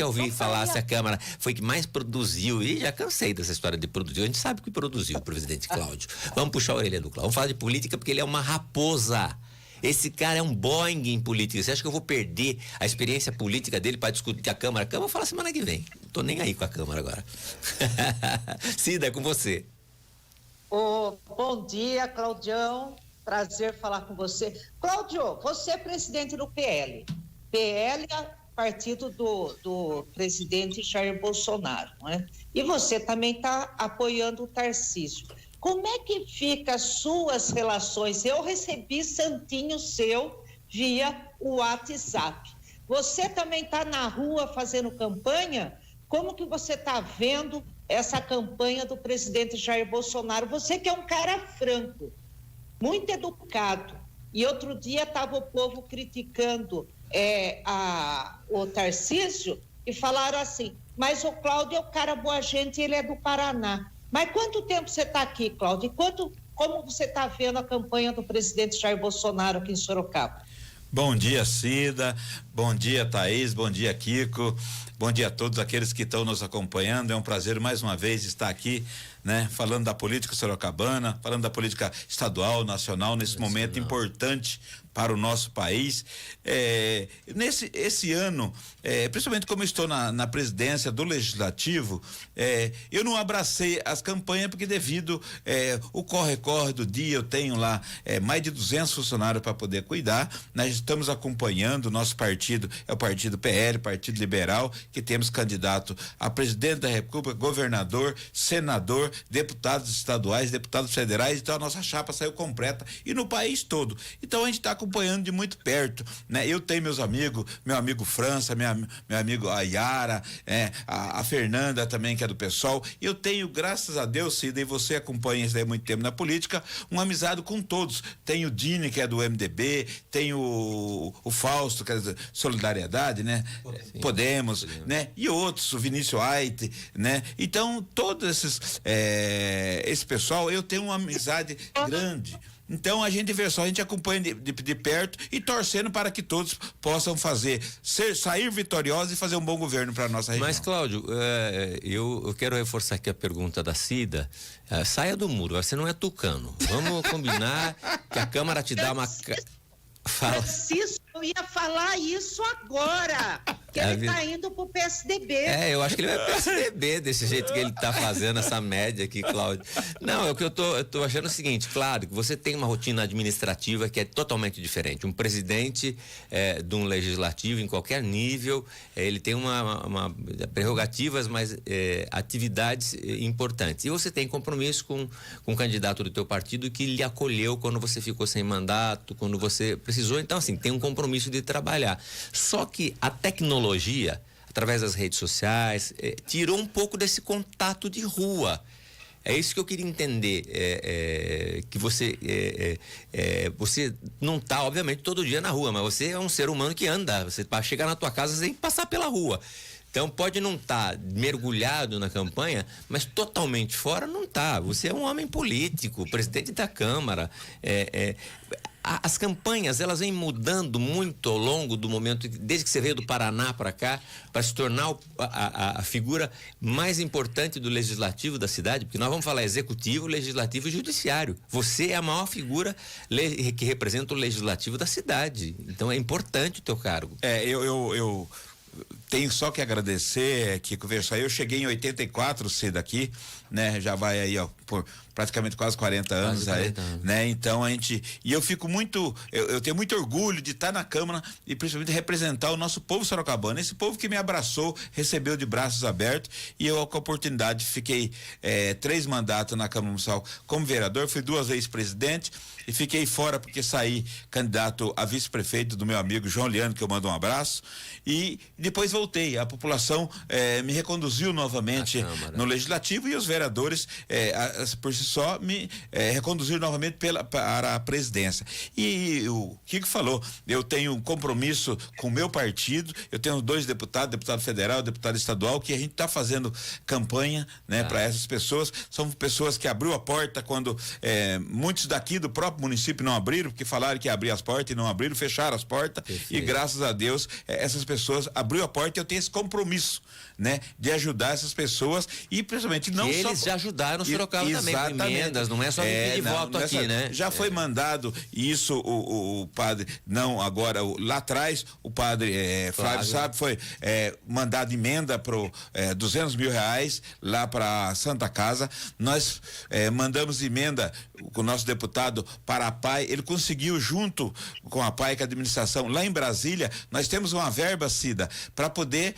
Eu ouvi falar se a Câmara foi que mais produziu, e já cansei dessa história de produzir. A gente sabe que produziu o presidente Cláudio. Vamos puxar a orelha do Cláudio. Vamos falar de política porque ele é uma raposa. Esse cara é um Boeing em política. Você acha que eu vou perder a experiência política dele para discutir a Câmara? A Câmara fala semana que vem. Não tô nem aí com a Câmara agora. Cida, é com você. Bom dia, Claudião. Prazer falar com você. Cláudio, você é presidente do PL. PL é partido do presidente Jair Bolsonaro, não é? E você também está apoiando o Tarcísio. Como é que fica as suas relações? Eu recebi santinho seu via o WhatsApp. Você também está na rua fazendo campanha? Como que você está vendo essa campanha do presidente Jair Bolsonaro? Você que é um cara franco, muito educado. E outro dia estava o povo criticando o Tarcísio e falaram assim, mas o Cláudio é o cara boa gente, ele é do Paraná. Mas quanto tempo você está aqui, Cláudio? Como você está vendo a campanha do presidente Jair Bolsonaro aqui em Sorocaba? Bom dia, Cida. Bom dia, Thaís. Bom dia, Kiko. Bom dia a todos aqueles que estão nos acompanhando. É um prazer mais uma vez estar aqui, né? Falando da política sorocabana, falando da política estadual, nacional, nesse momento importante para o nosso país. Esse ano, principalmente como eu estou na presidência do Legislativo, eu não abracei as campanhas porque devido o corre-corre do dia, eu tenho lá mais de 200 funcionários para poder cuidar. Nós estamos acompanhando o nosso partido, é o Partido PL, Partido Liberal, que temos candidato a presidente da República, governador, senador, deputados estaduais, deputados federais. Então a nossa chapa saiu completa e no país todo. Então a gente está acompanhando de muito perto, né? Eu tenho meus amigos, meu amigo França, meu amigo Ayara, a Fernanda também, que é do PSOL. Eu tenho, graças a Deus, Cida, e você acompanha isso daí há muito tempo na política, uma amizade com todos. Tem o Dini, que é do MDB, tem o Fausto, que é da Solidariedade, né? Podemos, né? E outros, o Vinícius Aite, né? Então, todos esse pessoal, eu tenho uma amizade grande. Então a gente vê só, a gente acompanha de perto e torcendo para que todos possam sair vitoriosos e fazer um bom governo para a nossa região. Mas, Cláudio, eu quero reforçar aqui a pergunta da Cida. Saia do muro, você não é tucano. Vamos combinar que a Câmara te dá uma... Francisco, eu ia falar isso agora, que ele tá indo pro PSDB. Eu acho que ele vai pro PSDB desse jeito que ele tá fazendo essa média aqui, Cláudio. Não, é o que eu tô achando o seguinte, claro, que você tem uma rotina administrativa que é totalmente diferente. Um presidente de um legislativo em qualquer nível, ele tem uma prerrogativas, mas atividades importantes. E você tem compromisso com um candidato do teu partido que lhe acolheu quando você ficou sem mandato, quando você precisou. Então, assim, tem um compromisso de trabalhar. Só que a tecnologia, através das redes sociais, tirou um pouco desse contato de rua. É isso que eu queria entender, que você não está, obviamente, todo dia na rua, mas você é um ser humano que anda. Você, para chegar na tua casa, você tem que passar pela rua. Então pode não estar mergulhado na campanha, mas totalmente fora não está. Você é um homem político, presidente da Câmara. As campanhas, elas vêm mudando muito ao longo do momento, desde que você veio do Paraná para cá, para se tornar a figura mais importante do legislativo da cidade, porque nós vamos falar executivo, legislativo e judiciário. Você é a maior figura que representa o legislativo da cidade. Então é importante o teu cargo. Eu tenho só que agradecer, Kiko Versailles. Eu cheguei em 84, Cida, aqui, né? Já vai aí, por praticamente quase 40 anos, né? Então e eu fico eu tenho muito orgulho de estar na Câmara e principalmente representar o nosso povo sorocabano, esse povo que me abraçou, recebeu de braços abertos, e eu com a oportunidade fiquei 3 mandatos na Câmara Municipal como vereador, fui 2 vezes presidente e fiquei fora porque saí candidato a vice-prefeito do meu amigo João Leandro, que eu mando um abraço, e depois voltei. A população me reconduziu novamente no Legislativo, e os vereadores por si só me reconduziram novamente para a presidência. E o Kiko falou, eu tenho um compromisso com o meu partido, eu tenho 2 deputados, deputado federal, deputado estadual, que a gente está fazendo campanha, né, para essas pessoas. São pessoas que abriu a porta quando muitos daqui do próprio município não abriram, porque falaram que ia abrir as portas e não abriram, fecharam as portas. Perfeito. E graças a Deus essas pessoas abriu a porta forte, eu tenho esse compromisso, né, de ajudar essas pessoas e principalmente não que só eles já ajudaram Sorocaba também com emendas, não é só pedir voto aqui, né? Já foi mandado isso, o padre, não agora, lá atrás, o padre Flávio sabe, foi mandado emenda pro 200 mil reais lá para Santa Casa. Nós mandamos emenda com o nosso deputado para a PAI, ele conseguiu junto com a PAI, com a administração lá em Brasília, nós temos uma verba, Cida, para poder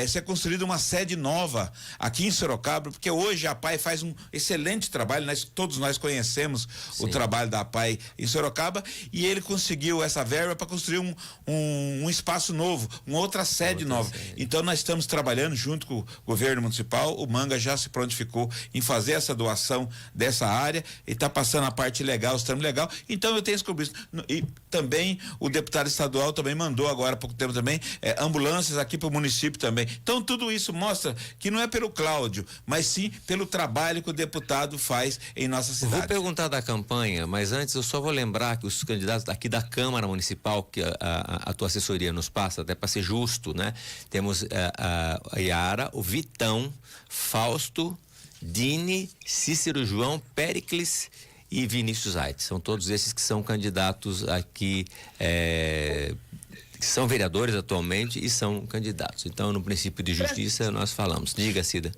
ser construída uma sede nova aqui em Sorocaba, porque hoje a PAI faz um excelente trabalho, todos nós conhecemos o trabalho da PAI em Sorocaba, e ele conseguiu essa verba para construir um espaço novo, uma outra sede nova. Então nós estamos trabalhando junto com o governo municipal, o Manga já se prontificou em fazer essa doação dessa área e está passando a parte legal, os trâmites legal. Então eu tenho esse compromisso. E também o deputado estadual também mandou agora há pouco tempo também ambulâncias aqui para o município também. Então tudo isso mostra que não é pelo Cláudio, mas sim pelo trabalho que o deputado faz em nossa cidade. Vou perguntar da campanha, mas antes eu só vou lembrar que os candidatos aqui da Câmara Municipal, que a tua assessoria nos passa, até para ser justo, né? Temos a Yara, o Vitão, Fausto, Dini, Cícero João, Péricles e Vinícius Aires. São todos esses que são candidatos aqui, que são vereadores atualmente e são candidatos. Então, no princípio de justiça, nós falamos. Diga, Cida.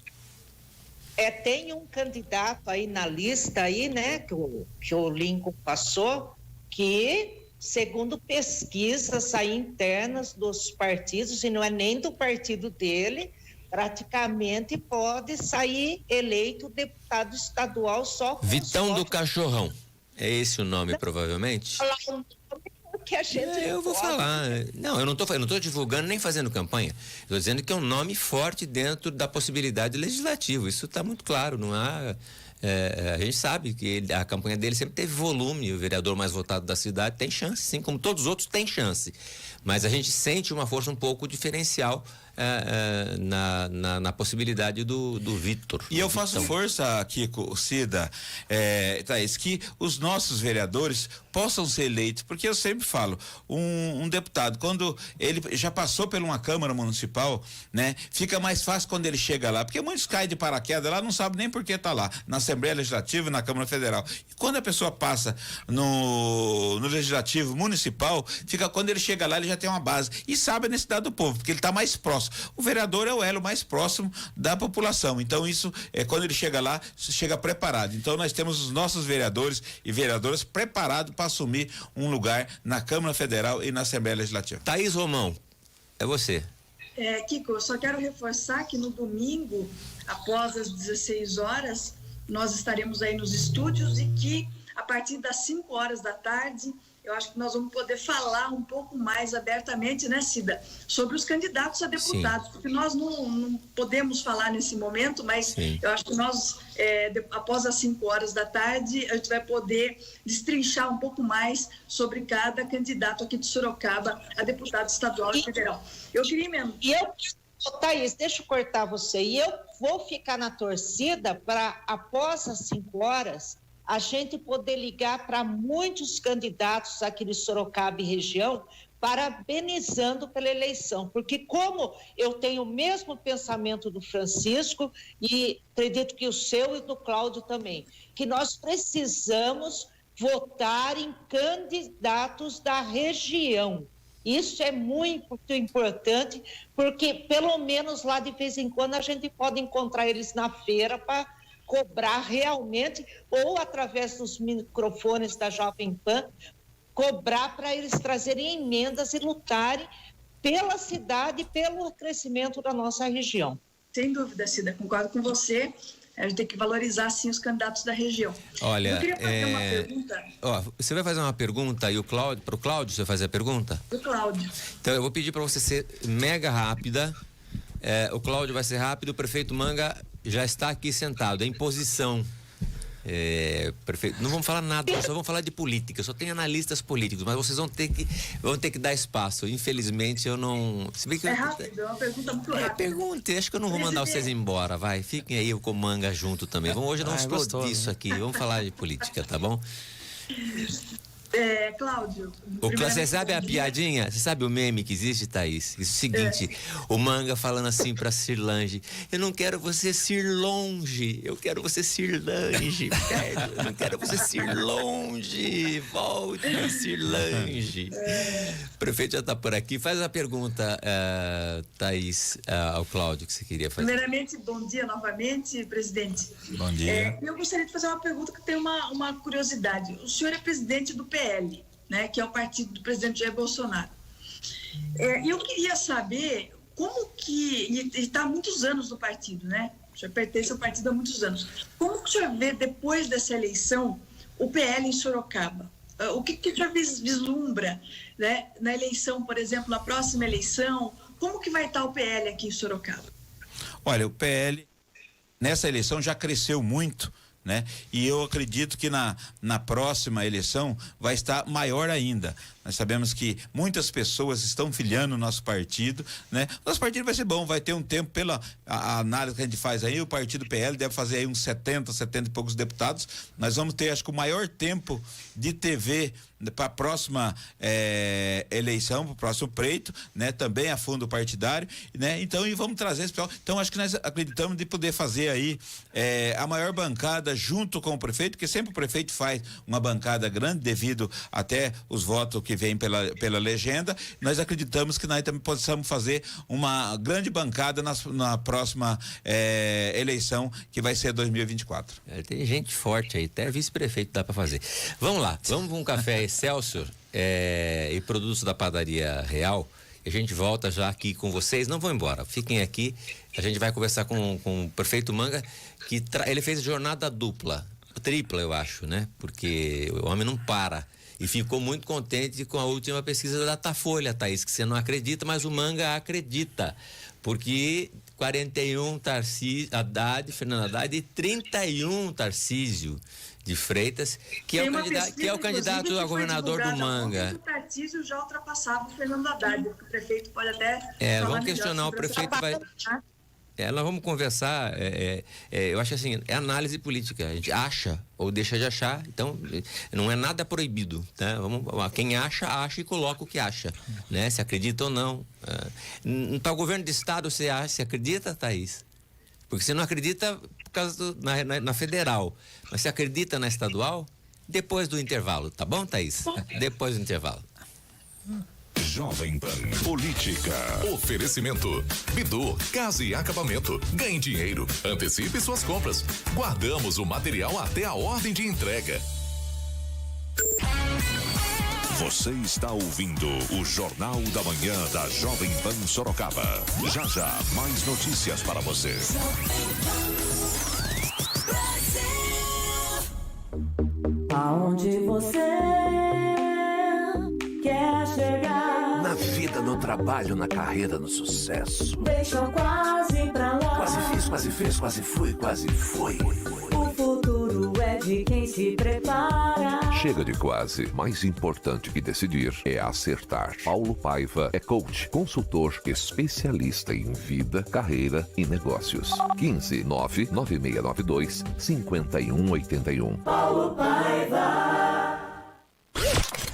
Tem um candidato aí na lista aí, né, que o Lincoln passou, que, segundo pesquisas aí internas dos partidos, e não é nem do partido dele, praticamente pode sair eleito deputado estadual só com Vitão do Cachorrão. É esse o nome, provavelmente? Que a gente eu vou falar. Não, eu não tô divulgando nem fazendo campanha. Estou dizendo que é um nome forte dentro da possibilidade legislativa. Isso está muito claro. Não há. A gente sabe que a campanha dele sempre teve volume. O vereador mais votado da cidade tem chance, sim, como todos os outros tem chance. Mas a gente sente uma força um pouco diferencial na possibilidade do Vitor. E eu faço força, Kiko, Cida, Thaís, que os nossos vereadores possam ser eleitos, porque eu sempre falo, um deputado, quando ele já passou por uma Câmara Municipal, né, fica mais fácil quando ele chega lá, porque muitos caem de paraquedas lá, não sabem nem por que tá lá, na Assembleia Legislativa e na Câmara Federal. E quando a pessoa passa no Legislativo Municipal, quando ele chega lá, ele já tem uma base e sabe a necessidade do povo, porque ele está mais próximo. O vereador é o elo mais próximo da população, então isso quando ele chega lá, chega preparado. Então nós temos os nossos vereadores e vereadoras preparados para assumir um lugar na Câmara Federal e na Assembleia Legislativa. Thaís Romão, é você. Kiko, eu só quero reforçar que no domingo, após as 16 horas, nós estaremos aí nos estúdios e que a partir das 5 horas da tarde, eu acho que nós vamos poder falar um pouco mais abertamente, né, Cida, sobre os candidatos a deputados, sim, porque nós não podemos falar nesse momento, mas sim, eu acho que nós, após as 5 horas da tarde, a gente vai poder destrinchar um pouco mais sobre cada candidato aqui de Sorocaba a deputado estadual e federal. Eu queria mesmo. Thaís, deixa eu cortar você. E eu vou ficar na torcida para, após as 5 horas, a gente poder ligar para muitos candidatos aqui de Sorocaba e região, parabenizando pela eleição, porque como eu tenho o mesmo pensamento do Francisco, e acredito que o seu e do Cláudio também, que nós precisamos votar em candidatos da região. Isso é muito importante, porque pelo menos lá de vez em quando a gente pode encontrar eles na feira para cobrar realmente, ou através dos microfones da Jovem Pan, cobrar para eles trazerem emendas e lutarem pela cidade e pelo crescimento da nossa região. Sem dúvida, Cida, concordo com você. A gente tem que valorizar, sim, os candidatos da região. Olha, eu queria fazer uma pergunta. Você vai fazer uma pergunta e para o Cláudio você vai fazer a pergunta? O Cláudio. Então eu vou pedir para você ser mega rápida. O Cláudio vai ser rápido, o prefeito Manga já está aqui sentado, em posição. Prefeito, não vamos falar nada, só vamos falar de política, só tem analistas políticos, mas vocês vão ter que dar espaço. Infelizmente eu não. Se bem que rápido, é uma pergunta muito rápida. Pergunte, acho que eu não vou mandar vocês embora, vai. Fiquem aí com o Manga junto também. Hoje não vamos falar disso aqui, vamos falar de política, tá bom? Cláudio. Você sabe a piadinha? Você sabe o meme que existe, Thaís? Isso é o seguinte, o Manga falando assim pra Cirlange, eu não quero você ser longe, eu quero você ser longe, velho. Eu não quero você ser longe, volte, Cirlange. O prefeito já tá por aqui. Faz a pergunta, Thaís, ao Cláudio, que você queria fazer. Primeiramente, bom dia novamente, presidente. Bom dia. Eu gostaria de fazer uma pergunta que tem uma curiosidade. O senhor é presidente do PL, né, que é o partido do presidente Jair Bolsonaro. Eu queria saber como que... Ele está há muitos anos no partido, né? O senhor pertence ao partido há muitos anos. Como que o senhor vê, depois dessa eleição, o PL em Sorocaba? O que o senhor vislumbra, né, na eleição, por exemplo, na próxima eleição? Como que vai estar o PL aqui em Sorocaba? Olha, o PL nessa eleição já cresceu muito, né? E eu acredito que na próxima eleição vai estar maior ainda. Nós sabemos que muitas pessoas estão filiando o nosso partido, né? Nosso partido vai ser bom, vai ter um tempo, pela a análise que a gente faz aí, o partido PL deve fazer aí uns 70 e poucos deputados. Nós vamos ter, acho que o maior tempo de TV para a próxima eleição, para o próximo pleito, né? Também a fundo partidário, né? Então, e vamos trazer esse pessoal. Então, acho que nós acreditamos de poder fazer aí a maior bancada junto com o prefeito, porque sempre o prefeito faz uma bancada grande devido até os votos que vêm pela legenda. Nós acreditamos que nós também possamos fazer uma grande bancada na próxima eleição, que vai ser 2024. Tem gente forte aí, até vice-prefeito dá para fazer. Vamos lá, vamos para um café Excelsior e produtos da Padaria Real. A gente volta já aqui com vocês. Não vão embora, fiquem aqui. A gente vai conversar com o prefeito Manga, que ele fez jornada tripla, eu acho, né? Porque o homem não para. E ficou muito contente com a última pesquisa da Datafolha, Thaís, que você não acredita, mas o Manga acredita. Porque 41 Fernando Haddad e 31 Tarcísio de Freitas, que é o candidato a governador do Manga. O Tarcísio já ultrapassava o Fernando Haddad, o prefeito pode até... vamos questionar, o prefeito vai... nós vamos conversar, eu acho assim, é análise política, a gente acha ou deixa de achar, então não é nada proibido, tá? Quem acha e coloca o que acha, né? Se acredita ou não. Para o governo de estado, você acredita, Thaís? Porque você não acredita por causa na federal, mas você acredita na estadual? Depois do intervalo, tá bom, Thaís? Depois do intervalo. Jovem Pan Política. Oferecimento Bidu, casa e acabamento. Ganhe dinheiro, antecipe suas compras. Guardamos o material até a ordem de entrega. Você está ouvindo o Jornal da Manhã da Jovem Pan Sorocaba. Já, mais notícias para você. Aonde você quer chegar? Na vida, no trabalho, na carreira, no sucesso. Deixa quase pra lá. Quase fiz, quase fez, quase fui, quase foi. O futuro é de quem se prepara. Chega de quase. Mais importante que decidir é acertar. Paulo Paiva é coach, consultor, especialista em vida, carreira e negócios. 15-99692-5181. Paulo Paiva.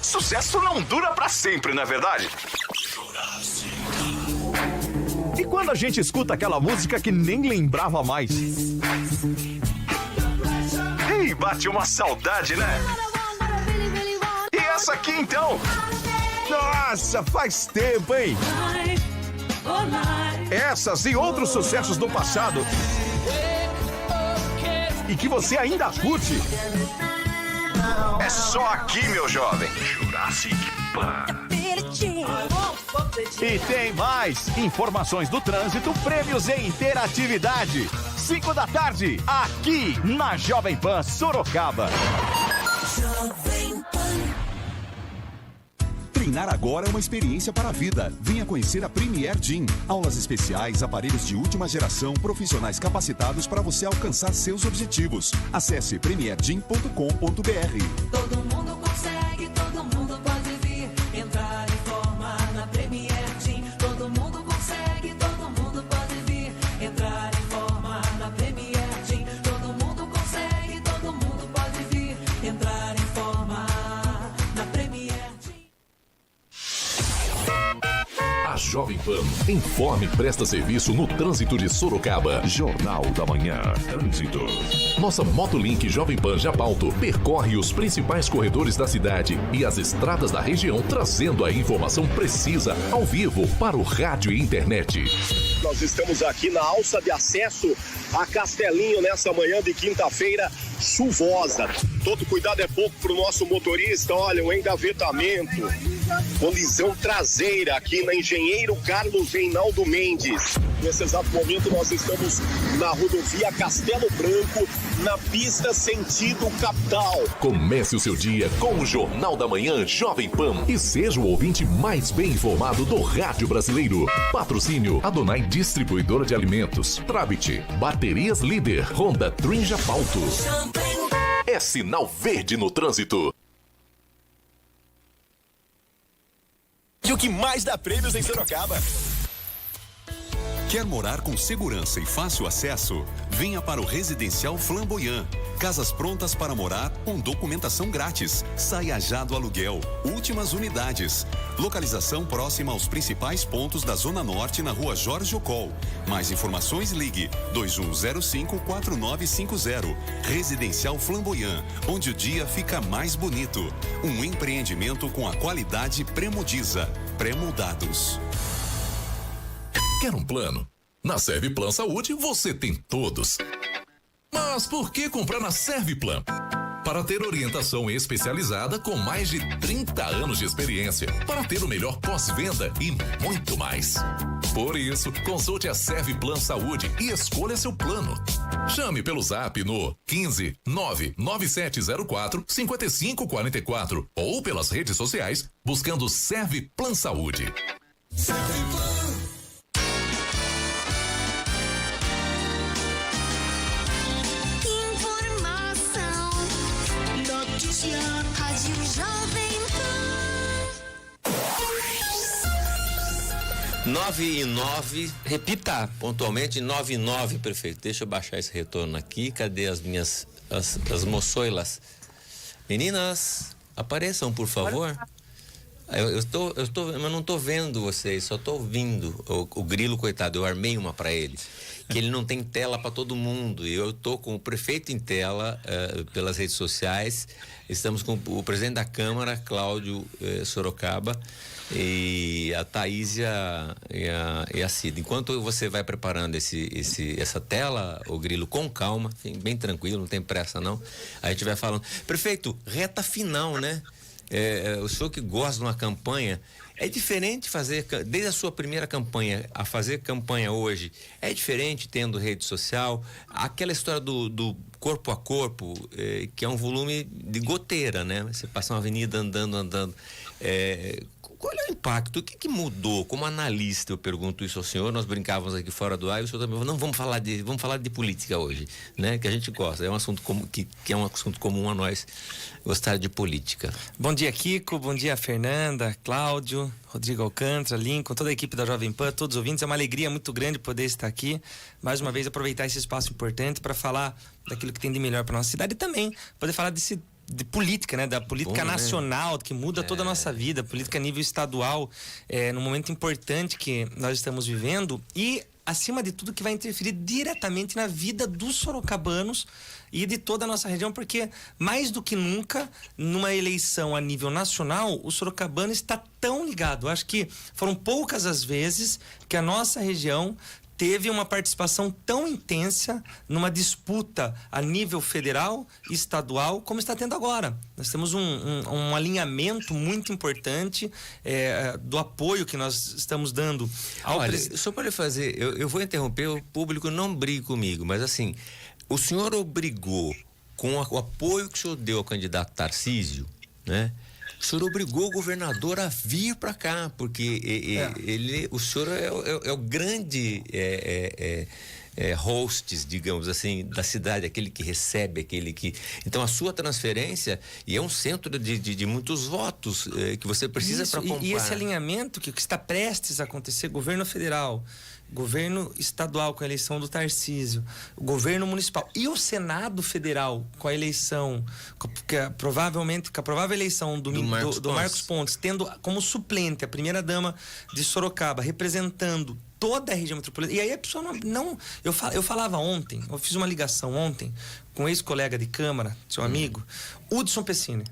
Sucesso não dura pra sempre, não é verdade? E quando a gente escuta aquela música que nem lembrava mais? Ei, bate uma saudade, né? E essa aqui então? Nossa, faz tempo, hein? Essas e outros sucessos do passado e que você ainda curte. É só aqui, meu jovem. Jurassic Pan. E tem mais informações do trânsito, prêmios e interatividade. 5 da tarde, aqui na Jovem Pan Sorocaba. Treinar agora é uma experiência para a vida. Venha conhecer a Premier Gym. Aulas especiais, aparelhos de última geração, profissionais capacitados para você alcançar seus objetivos. Acesse premiergym.com.br. Todo mundo consegue, todo mundo pode vir. Entrar em forma na Premier Gym. Todo mundo consegue, todo mundo pode vir. Entrar em forma na Premier Gym. Todo mundo consegue, todo mundo pode vir. Entrar em forma na Premier Jovem Pan informa e presta serviço no trânsito de Sorocaba. Jornal da Manhã. Trânsito. Nossa Motolink Jovem Pan Japauto percorre os principais corredores da cidade e as estradas da região, trazendo a informação precisa ao vivo para o rádio e internet. Nós estamos aqui na alça de acesso a Castelinho nessa manhã de quinta-feira chuvosa. Todo cuidado é pouco para o nosso motorista. Olha, o engavetamento, colisão traseira aqui na Engenheiro Carlos Reinaldo Mendes. Nesse exato momento nós estamos na rodovia Castelo Branco, na pista sentido capital. Comece o seu dia com o Jornal da Manhã Jovem Pan e seja o ouvinte mais bem informado do rádio brasileiro. Patrocínio Adonai Distribuidora de Alimentos, Trabit, Baterias Líder, Honda Twin Japauto. É sinal verde no trânsito. E o que mais dá prêmios em Sorocaba? Quer morar com segurança e fácil acesso? Venha para o Residencial Flamboyant. Casas prontas para morar com documentação grátis. Saia já do aluguel. Últimas unidades. Localização próxima aos principais pontos da Zona Norte na Rua Jorge Ocol. Mais informações ligue 2105-4950. Residencial Flamboyant, onde o dia fica mais bonito. Um empreendimento com a qualidade Premodiza. Pré-moldados. Quer um plano? Na Serviplan Saúde você tem todos. Mas por que comprar na Serviplan? Para ter orientação especializada com mais de 30 anos de experiência, para ter o melhor pós-venda e muito mais. Por isso, consulte a Serviplan Saúde e escolha seu plano. Chame pelo zap no 15 99704 5544 ou pelas redes sociais buscando Serviplan Saúde. Serviplan. Rádio Jovem Pan. 9:09. Repita. Pontualmente 9:09, prefeito. Deixa eu baixar esse retorno aqui. Cadê as minhas as moçoilas? Meninas, apareçam, por favor. Eu não tô vendo vocês, só tô ouvindo. O Grilo, coitado, eu armei uma para ele. Que ele não tem tela para todo mundo. E eu tô com o prefeito em tela pelas redes sociais. Estamos com o presidente da Câmara, Cláudio Sorocaba, e a Thaís e a Cida. Enquanto você vai preparando essa tela, o Grilo, com calma, bem tranquilo, não tem pressa não. A gente vai falando. Prefeito, reta final, né? O senhor que gosta de uma campanha, é diferente fazer, desde a sua primeira campanha a fazer campanha hoje, é diferente tendo rede social, aquela história do corpo a corpo, que é um volume de goteira, né? Você passa uma avenida andando, qual é o impacto? O que mudou? Como analista, eu pergunto isso ao senhor. Nós brincávamos aqui fora do ar e o senhor também falou, não, vamos falar de política hoje, né? Que a gente gosta, é um assunto que é um assunto comum a nós, gostar de política. Bom dia, Kiko, bom dia, Fernanda, Cláudio, Rodrigo Alcântara, Lincoln, toda a equipe da Jovem Pan, todos os ouvintes. É uma alegria muito grande poder estar aqui, mais uma vez aproveitar esse espaço importante para falar daquilo que tem de melhor para nossa cidade e também poder falar de política, né? Da política nacional, que muda toda a nossa vida, política a nível estadual, num momento importante que nós estamos vivendo e, acima de tudo, que vai interferir diretamente na vida dos sorocabanos e de toda a nossa região, porque mais do que nunca, numa eleição a nível nacional, o sorocabano está tão ligado. Eu acho que foram poucas as vezes que a nossa região teve uma participação tão intensa numa disputa a nível federal e estadual como está tendo agora. Nós temos um alinhamento muito importante do apoio que nós estamos dando ao presidente. Só para fazer, eu vou interromper, o público não brigue comigo, mas assim, o senhor obrigou, com o apoio que o senhor deu ao candidato Tarcísio, né? O senhor obrigou o governador a vir para cá, porque o senhor é o grande hosts, digamos assim, da cidade, aquele que recebe, aquele que... Então, a sua transferência, e é um centro de muitos votos que você precisa para comprar. E esse alinhamento que está prestes a acontecer, governo federal, governo estadual com a eleição do Tarcísio, o governo municipal e o Senado Federal com a eleição, com a provável eleição do Marcos Pontes, tendo como suplente a primeira-dama de Sorocaba, representando toda a região metropolitana. E aí a pessoa não eu falava ontem, eu fiz uma ligação ontem com um ex-colega de Câmara, seu amigo, Hudson Pessini,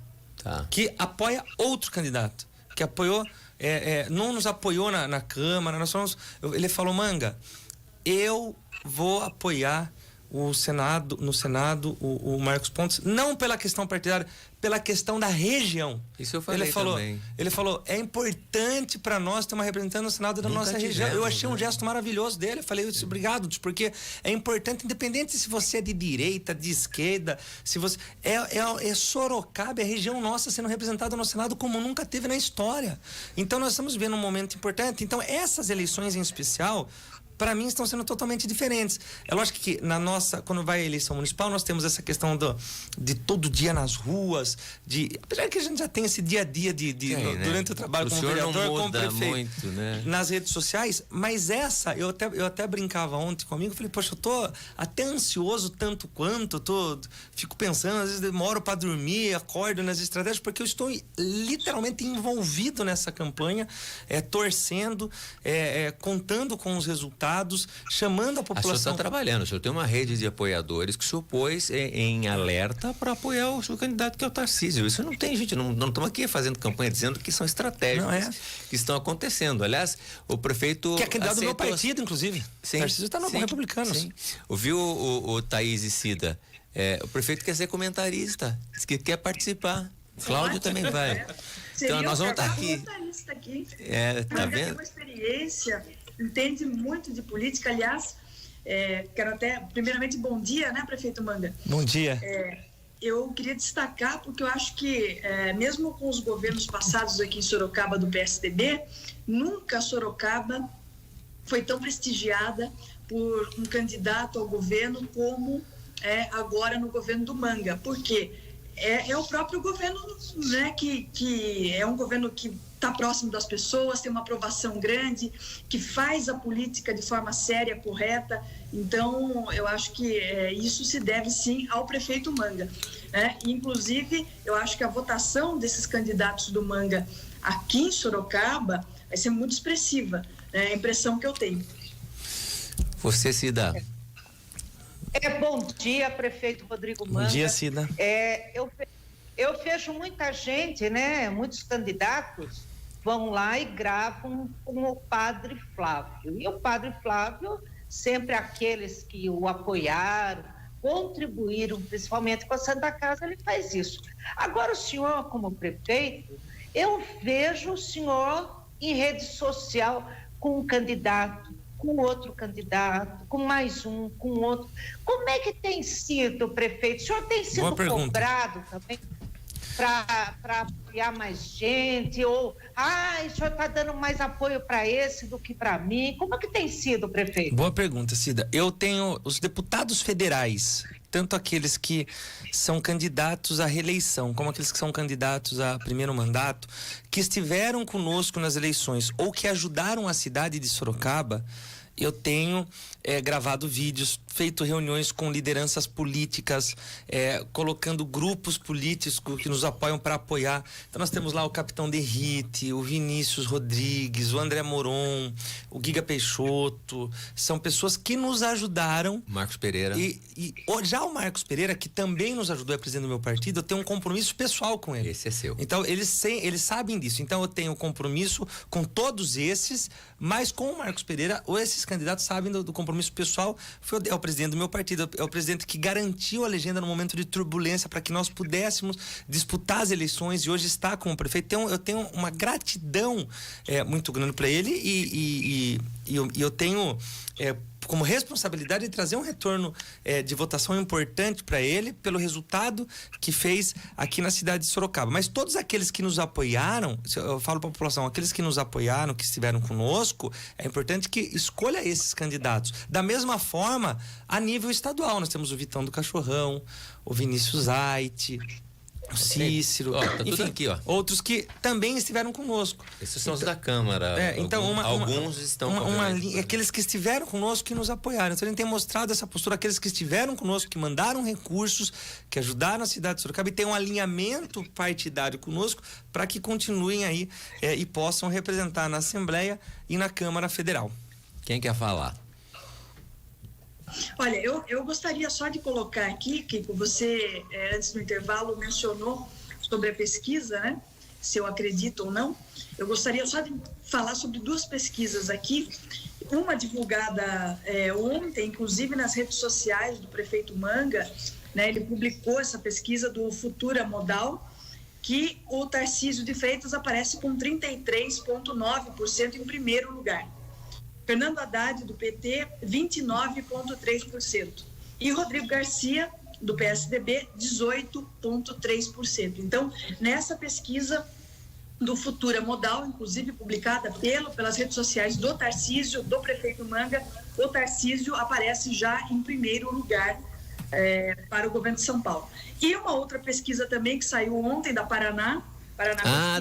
que apoia outro candidato, que apoiou, não nos apoiou na Câmara, ele falou, Manga, eu vou apoiar no Senado o Marcos Pontes, não pela questão partidária, pela questão da região. Isso eu falei também. Ele falou, é importante para nós ter uma representante no Senado da nossa região. Eu achei um gesto maravilhoso dele. Eu falei, obrigado, porque é importante, independente se você é de direita, de esquerda, se você é Sorocaba, é a região nossa sendo representada no Senado como nunca teve na história. Então nós estamos vivendo um momento importante. Então essas eleições em especial, para mim, estão sendo totalmente diferentes. É lógico que quando vai a eleição municipal, nós temos essa questão de todo dia nas ruas, apesar que a gente já tem esse dia a dia durante o trabalho como vereador, como prefeito, muito, né? Nas redes sociais, mas eu até brincava ontem comigo, falei, poxa, eu tô até ansioso tanto quanto, fico pensando, às vezes demoro para dormir, acordo nas estratégias, porque eu estou literalmente envolvido nessa campanha, torcendo, contando com os resultados, chamando a população. O senhor está trabalhando, o senhor tem uma rede de apoiadores que se opôs em alerta para apoiar o seu candidato, que é o Tarcísio. Isso não tem, gente, não estamos aqui fazendo campanha dizendo que são estratégias que estão acontecendo. Aliás, o prefeito... Que é candidato do meu partido, inclusive. Sim, Tarcísio está no Republicanos. Sim. Ouviu o Thaís e Cida? O prefeito quer ser comentarista, diz que quer participar. Cláudio também vai. Então nós vamos estar aqui. Tá vendo? Tem uma experiência, entende muito de política. Aliás, quero até, primeiramente, bom dia, né, prefeito Manga? Bom dia. Eu queria destacar, porque eu acho que, mesmo com os governos passados aqui em Sorocaba do PSDB, nunca Sorocaba foi tão prestigiada por um candidato ao governo como agora no governo do Manga. Por quê? É o próprio governo, né, que é um governo que está próximo das pessoas, tem uma aprovação grande, que faz a política de forma séria, correta. Então, eu acho que isso se deve, sim, ao prefeito Manga. Inclusive, eu acho que a votação desses candidatos do Manga aqui em Sorocaba vai ser muito expressiva. É a impressão que eu tenho. Você, Cida. Bom dia, prefeito Rodrigo Manga. Bom dia, Cida. Eu vejo muita gente, né? Muitos candidatos vão lá e gravam com o padre Flávio. E o padre Flávio, sempre aqueles que o apoiaram, contribuíram, principalmente com a Santa Casa, ele faz isso. Agora, o senhor, como prefeito, eu vejo o senhor em rede social com um candidato, com outro candidato, com mais um, com outro. Como é que tem sido, prefeito? O senhor tem sido cobrado também para apoiar mais gente? Ou, o senhor está dando mais apoio para esse do que para mim? Como é que tem sido, prefeito? Boa pergunta, Cida. Eu tenho os deputados federais, tanto aqueles que são candidatos à reeleição, como aqueles que são candidatos a primeiro mandato, que estiveram conosco nas eleições ou que ajudaram a cidade de Sorocaba. Eu tenho gravado vídeos, feito reuniões com lideranças políticas, colocando grupos políticos que nos apoiam para apoiar. Então nós temos lá o Capitão Derrite, o Vinícius Rodrigues, o André Moron, o Giga Peixoto. São pessoas que nos ajudaram. Marcos Pereira. Já o Marcos Pereira, que também nos ajudou a presidente do meu partido, eu tenho um compromisso pessoal com ele. Esse é seu. Então eles sabem disso. Então eu tenho compromisso com todos esses, mas com o Marcos Pereira, ou esses candidatos sabem do compromisso pessoal. É o presidente do meu partido, é o presidente que garantiu a legenda no momento de turbulência para que nós pudéssemos disputar as eleições, e hoje está como prefeito. Então eu tenho uma gratidão muito grande para ele, e eu tenho como responsabilidade de trazer um retorno de votação importante para ele, pelo resultado que fez aqui na cidade de Sorocaba. Mas todos aqueles que nos apoiaram, eu falo para a população, aqueles que nos apoiaram, que estiveram conosco, é importante que escolha esses candidatos. Da mesma forma, a nível estadual, nós temos o Vitão do Cachorrão, o Vinícius Aite, o Cícero, tá tudo enfim, aqui, ó. outros que também estiveram conosco. Esses são os da Câmara. Então alguns estão aqueles que estiveram conosco que nos apoiaram. Então a gente tem mostrado essa postura, aqueles que estiveram conosco, que mandaram recursos, que ajudaram a cidade de Sorocaba e tem um alinhamento partidário conosco para que continuem aí e possam representar na Assembleia e na Câmara Federal. Quem quer falar? Olha, eu gostaria só de colocar aqui, que você, antes do intervalo, mencionou sobre a pesquisa, né? Se eu acredito ou não. Eu gostaria só de falar sobre duas pesquisas aqui. Uma divulgada ontem, inclusive nas redes sociais do prefeito Manga, né? Ele publicou essa pesquisa do Futura Modal, que o Tarcísio de Freitas aparece com 33,9% em primeiro lugar. Fernando Haddad, do PT, 29,3%. E Rodrigo Garcia, do PSDB, 18,3%. Então, nessa pesquisa do Futura Modal, inclusive publicada pelas redes sociais do Tarcísio, do prefeito Manga, o Tarcísio aparece já em primeiro lugar para o governo de São Paulo. E uma outra pesquisa também que saiu ontem da Paraná.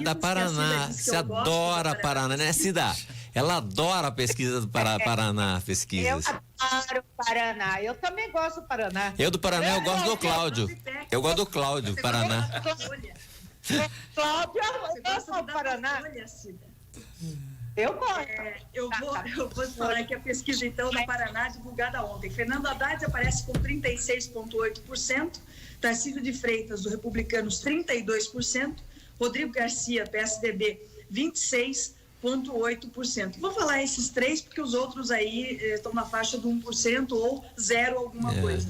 Da Paraná. Você adora Paraná, né, Cida? Ela adora a pesquisa do Paraná, pesquisas. Eu adoro Paraná. Eu também gosto do Paraná. Eu do Paraná, eu gosto do Cláudio. Eu gosto do Cláudio, Paraná. Cláudio, eu gosto do Paraná. Eu gosto. Eu vou falar aqui a pesquisa, então, da Paraná, divulgada ontem. Fernando Haddad aparece com 36,8%, Tarcísio de Freitas, do Republicanos, 32%, Rodrigo Garcia, PSDB, 26,8%. Vou falar esses três, porque os outros aí estão na faixa de 1% ou 0 alguma coisa.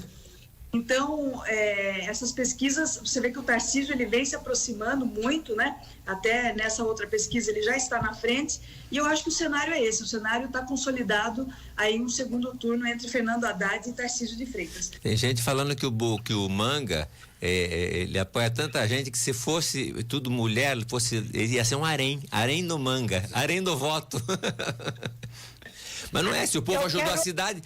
Então, essas pesquisas, você vê que o Tarcísio ele vem se aproximando muito, né? Até nessa outra pesquisa ele já está na frente, e eu acho que o cenário é esse, o cenário está consolidado aí um segundo turno entre Fernando Haddad e Tarcísio de Freitas. Tem gente falando que o Manga, ele apoia tanta gente que se fosse tudo mulher, ele ia ser um harém do Manga, harém do voto. Mas não é, se o povo ajudou a cidade,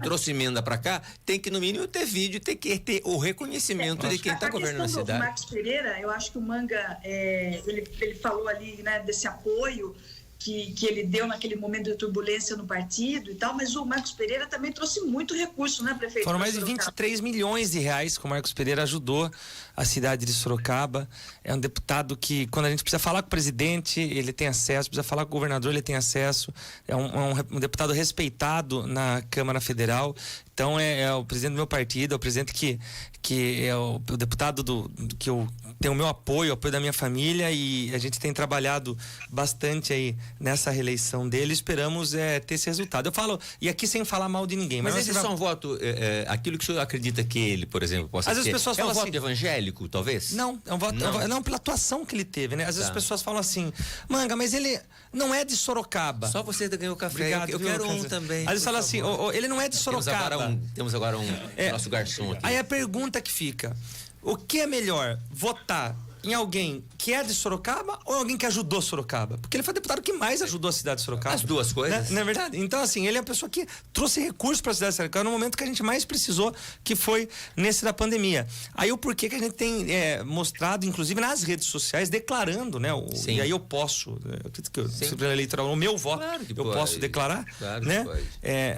trouxe emenda pra cá, tem que no mínimo ter vídeo, tem que ter o reconhecimento de quem está governando a cidade. O Marcos Pereira, eu acho que o Manga, ele falou ali, né, desse apoio que ele deu naquele momento de turbulência no partido e tal, mas o Marcos Pereira também trouxe muito recurso, né, prefeito? Foram mais de 23 milhões de reais que o Marcos Pereira ajudou a cidade de Sorocaba. É um deputado que, quando a gente precisa falar com o presidente, ele tem acesso, precisa falar com o governador, ele tem acesso. É um deputado respeitado na Câmara Federal. Então, é o presidente do meu partido, é o presidente que é o deputado que eu tenho o meu apoio, o apoio da minha família, e a gente tem trabalhado bastante aí nessa reeleição dele. Esperamos ter esse resultado. Eu falo, e aqui sem falar mal de ninguém. Mas esse é só um voto, aquilo que o senhor acredita que ele, por exemplo, possa ter. Às vezes as pessoas falam um voto assim, evangélico, talvez? Não, é um voto, não, pela atuação que ele teve, né? Às vezes as pessoas falam assim, Manga, mas ele não é de Sorocaba. Só você ganhou café. Obrigado, eu quero um também. Às vezes falam assim, ele não é de Sorocaba. Temos agora um nosso garçom aqui. Aí a pergunta que fica, o que é melhor, votar em alguém que é de Sorocaba ou alguém que ajudou Sorocaba? Porque ele foi o deputado que mais ajudou a cidade de Sorocaba. As duas coisas. Não é verdade? Então, assim, ele é a pessoa que trouxe recursos para a cidade de Sorocaba no momento que a gente mais precisou, que foi nesse da pandemia. Aí o porquê que a gente tem mostrado, inclusive nas redes sociais, declarando, né? E aí eu posso, eu acredito que o eleitoral, o meu voto, claro que eu posso declarar, claro, né?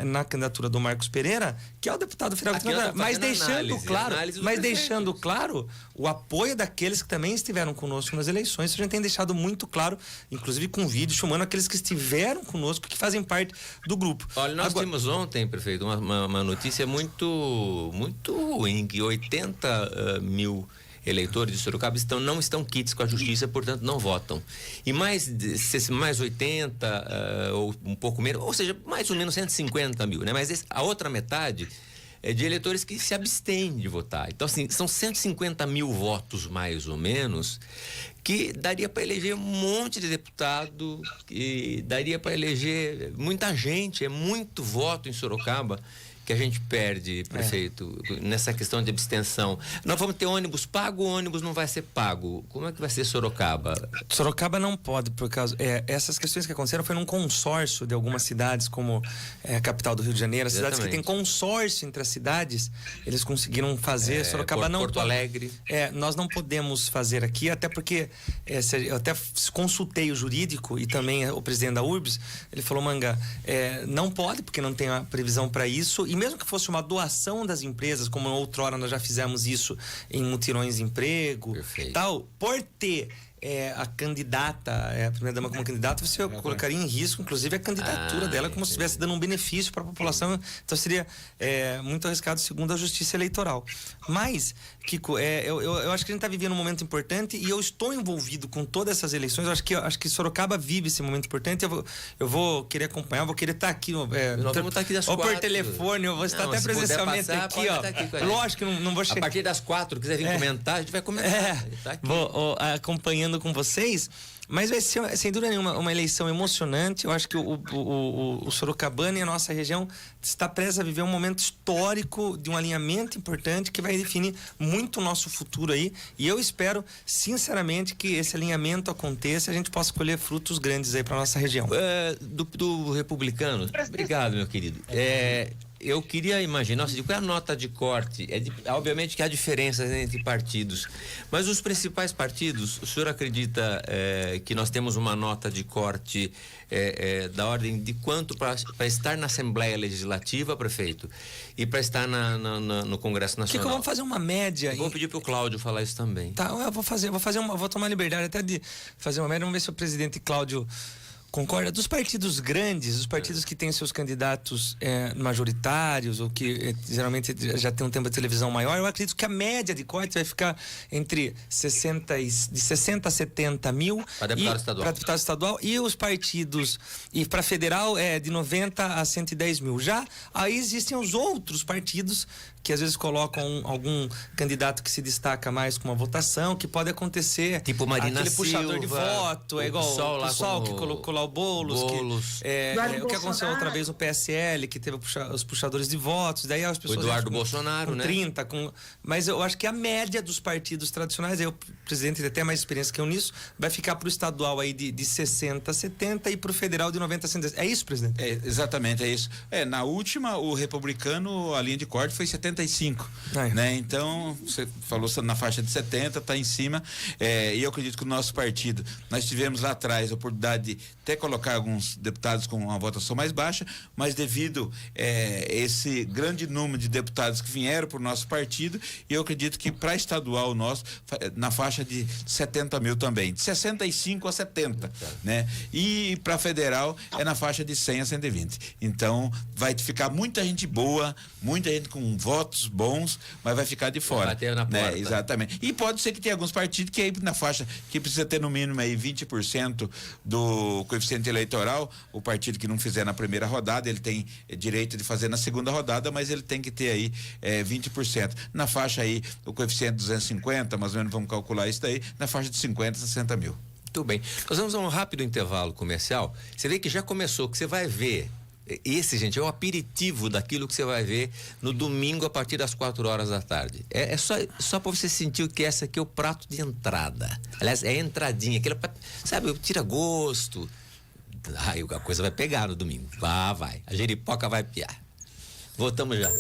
Na candidatura do Marcos Pereira, que é o deputado federal, mas deixando claro o apoio daqueles que também estiveram conosco nas eleições. Isso a gente tem deixado muito claro, inclusive com vídeo, chamando aqueles que estiveram conosco, que fazem parte do grupo. Olha, nós tínhamos ontem, prefeito, uma notícia muito ruim, que 80 mil eleitores de Sorocaba não estão quites com a justiça, portanto não votam. E mais 80 ou um pouco menos, ou seja, mais ou menos 150 mil, né? Mas a outra metade é de eleitores que se abstêm de votar. Então, assim, são 150 mil votos, mais ou menos, que daria para eleger um monte de deputado, que daria para eleger muita gente, é muito voto em Sorocaba que a gente perde, prefeito, nessa questão de abstenção. Nós vamos ter ônibus pago, o ônibus não vai ser pago. Como é que vai ser Sorocaba? Sorocaba não pode, por causa... essas questões que aconteceram foi num consórcio de algumas cidades, como a capital do Rio de Janeiro. As cidades que têm consórcio entre as cidades, eles conseguiram fazer. Sorocaba não... Porto Alegre. Nós não podemos fazer aqui, até porque eu até consultei o jurídico e também o presidente da URBS, ele falou, Manga, não pode, porque não tem a previsão para isso. E mesmo que fosse uma doação das empresas, como outrora nós já fizemos isso em mutirões de emprego, tal, por ter a candidata, a primeira-dama como candidata, você colocaria em risco, inclusive, a candidatura dela, como se estivesse dando um benefício para a população. Então, seria muito arriscado, segundo a Justiça Eleitoral. Mas, Kiko, eu acho que a gente está vivendo um momento importante e eu estou envolvido com todas essas eleições. Eu acho que Sorocaba vive esse momento importante. Eu vou querer acompanhar, vou querer estar aqui. Nós vamos estar aqui das ou 4. por telefone, eu vou estar até presencialmente passar, aqui, ó. Aqui Lógico que não vou chegar. A partir das 4, quiser vir comentar, a gente vai comentar. Tá vou acompanhando com vocês, mas vai ser, sem dúvida nenhuma, uma eleição emocionante. Eu acho que o Sorocabana e a nossa região está prestes a viver um momento histórico de um alinhamento importante que vai definir muito o nosso futuro aí, e eu espero sinceramente que esse alinhamento aconteça e a gente possa colher frutos grandes aí para nossa região. Do republicano, obrigado, meu querido. Eu queria imaginar, qual é a nota de corte? Obviamente que há diferenças entre partidos, mas os principais partidos, o senhor acredita que nós temos uma nota de corte da ordem de quanto para estar na Assembleia Legislativa, prefeito, e para estar no Congresso Nacional? Vamos fazer uma média. Vou pedir para o Cláudio falar isso também. Tá, eu vou tomar a liberdade até de fazer uma média. Vamos ver se o presidente Cláudio concorda. Dos partidos grandes, os partidos que têm seus candidatos majoritários ou que geralmente já tem um tempo de televisão maior, eu acredito que a média de corte vai ficar entre 60 a 70 mil para deputado estadual, e os partidos, e para federal de 90 a 110 mil. Já aí existem os outros partidos que às vezes colocam algum candidato que se destaca mais com uma votação, que pode acontecer. Tipo Marina aquele Silva, puxador de voto, igual o PSOL que colocou lá o Boulos. O que aconteceu outra vez no PSL, que teve os puxadores de votos, daí as pessoas... O Eduardo Bolsonaro, com né? 30, mas eu acho que a média dos partidos tradicionais, aí o presidente tem até mais experiência que eu nisso, vai ficar pro estadual aí de 60 a 70 e pro federal de 90 a 110. É isso, presidente? Exatamente, é isso. Na última, o republicano, a linha de corte foi 75, né? Então, você falou na faixa de 70, tá em cima, e eu acredito que o nosso partido, nós tivemos lá atrás a oportunidade de até colocar alguns deputados com uma votação mais baixa, mas devido esse grande número de deputados que vieram para o nosso partido, eu acredito que para estadual nosso, na faixa de 70 mil também, de 65 a 70, né? E para federal é na faixa de 100 a 120. Então, vai ficar muita gente boa, muita gente com votos bons, mas vai ficar de fora. Bater na porta. Exatamente. E pode ser que tenha alguns partidos que aí na faixa que precisa ter no mínimo aí 20% do coeficiente eleitoral. O partido que não fizer na primeira rodada, ele tem direito de fazer na segunda rodada, mas ele tem que ter aí 20%. Na faixa aí, o coeficiente 250, mais ou menos vamos calcular isso daí, na faixa de 50 a 60 mil. Muito bem. Nós vamos a um rápido intervalo comercial. Você vê que já começou, que você vai ver. Esse, gente, é o aperitivo daquilo que você vai ver no domingo a partir das 4 horas da tarde. É só para você sentir que essa aqui é o prato de entrada. Aliás, é a entradinha, aquilo, sabe, tira gosto. Aí a coisa vai pegar no domingo. Vai. A jeripoca vai piar. Voltamos já.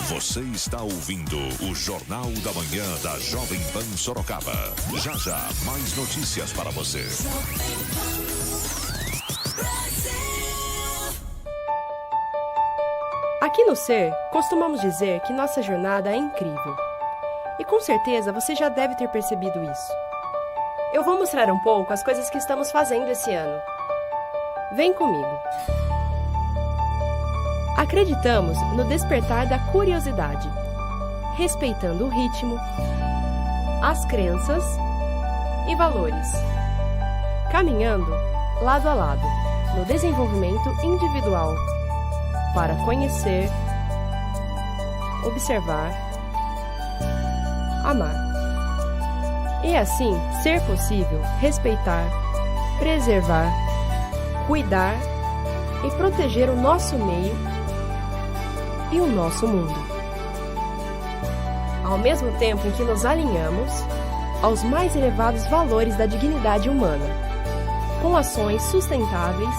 Você está ouvindo o Jornal da Manhã da Jovem Pan Sorocaba. Já, mais notícias para você. Aqui no Ser, costumamos dizer que nossa jornada é incrível. E com certeza você já deve ter percebido isso. Eu vou mostrar um pouco as coisas que estamos fazendo esse ano. Vem comigo. Acreditamos no despertar da curiosidade, respeitando o ritmo, as crenças e valores, caminhando lado a lado no desenvolvimento individual para conhecer, observar, amar. E assim ser possível respeitar, preservar, cuidar e proteger o nosso meio e o nosso mundo. Ao mesmo tempo em que nos alinhamos aos mais elevados valores da dignidade humana, com ações sustentáveis,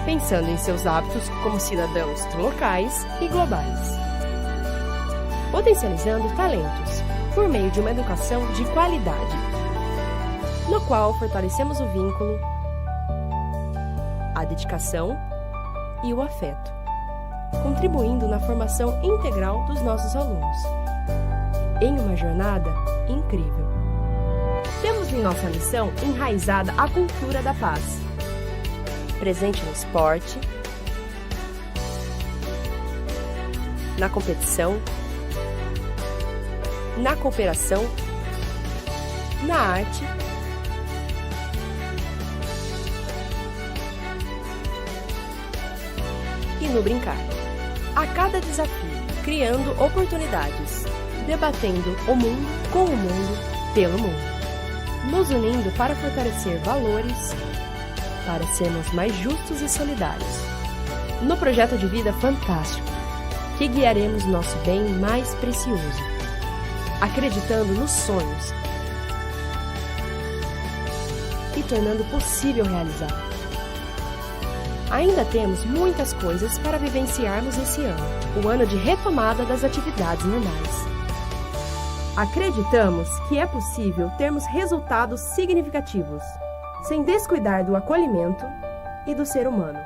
pensando em seus hábitos como cidadãos locais e globais, potencializando talentos por meio de uma educação de qualidade, no qual fortalecemos o vínculo, a dedicação e o afeto, contribuindo na formação integral dos nossos alunos, em uma jornada incrível. Temos em nossa missão enraizada a cultura da paz, presente no esporte, na competição, na cooperação, na arte e no brincar. A cada desafio, criando oportunidades, debatendo o mundo com o mundo, pelo mundo, nos unindo para fortalecer valores, para sermos mais justos e solidários. No projeto de vida fantástico, que guiaremos nosso bem mais precioso, acreditando nos sonhos e tornando possível realizar. Ainda temos muitas coisas para vivenciarmos esse ano, o ano de retomada das atividades normais. Acreditamos que é possível termos resultados significativos, sem descuidar do acolhimento e do ser humano.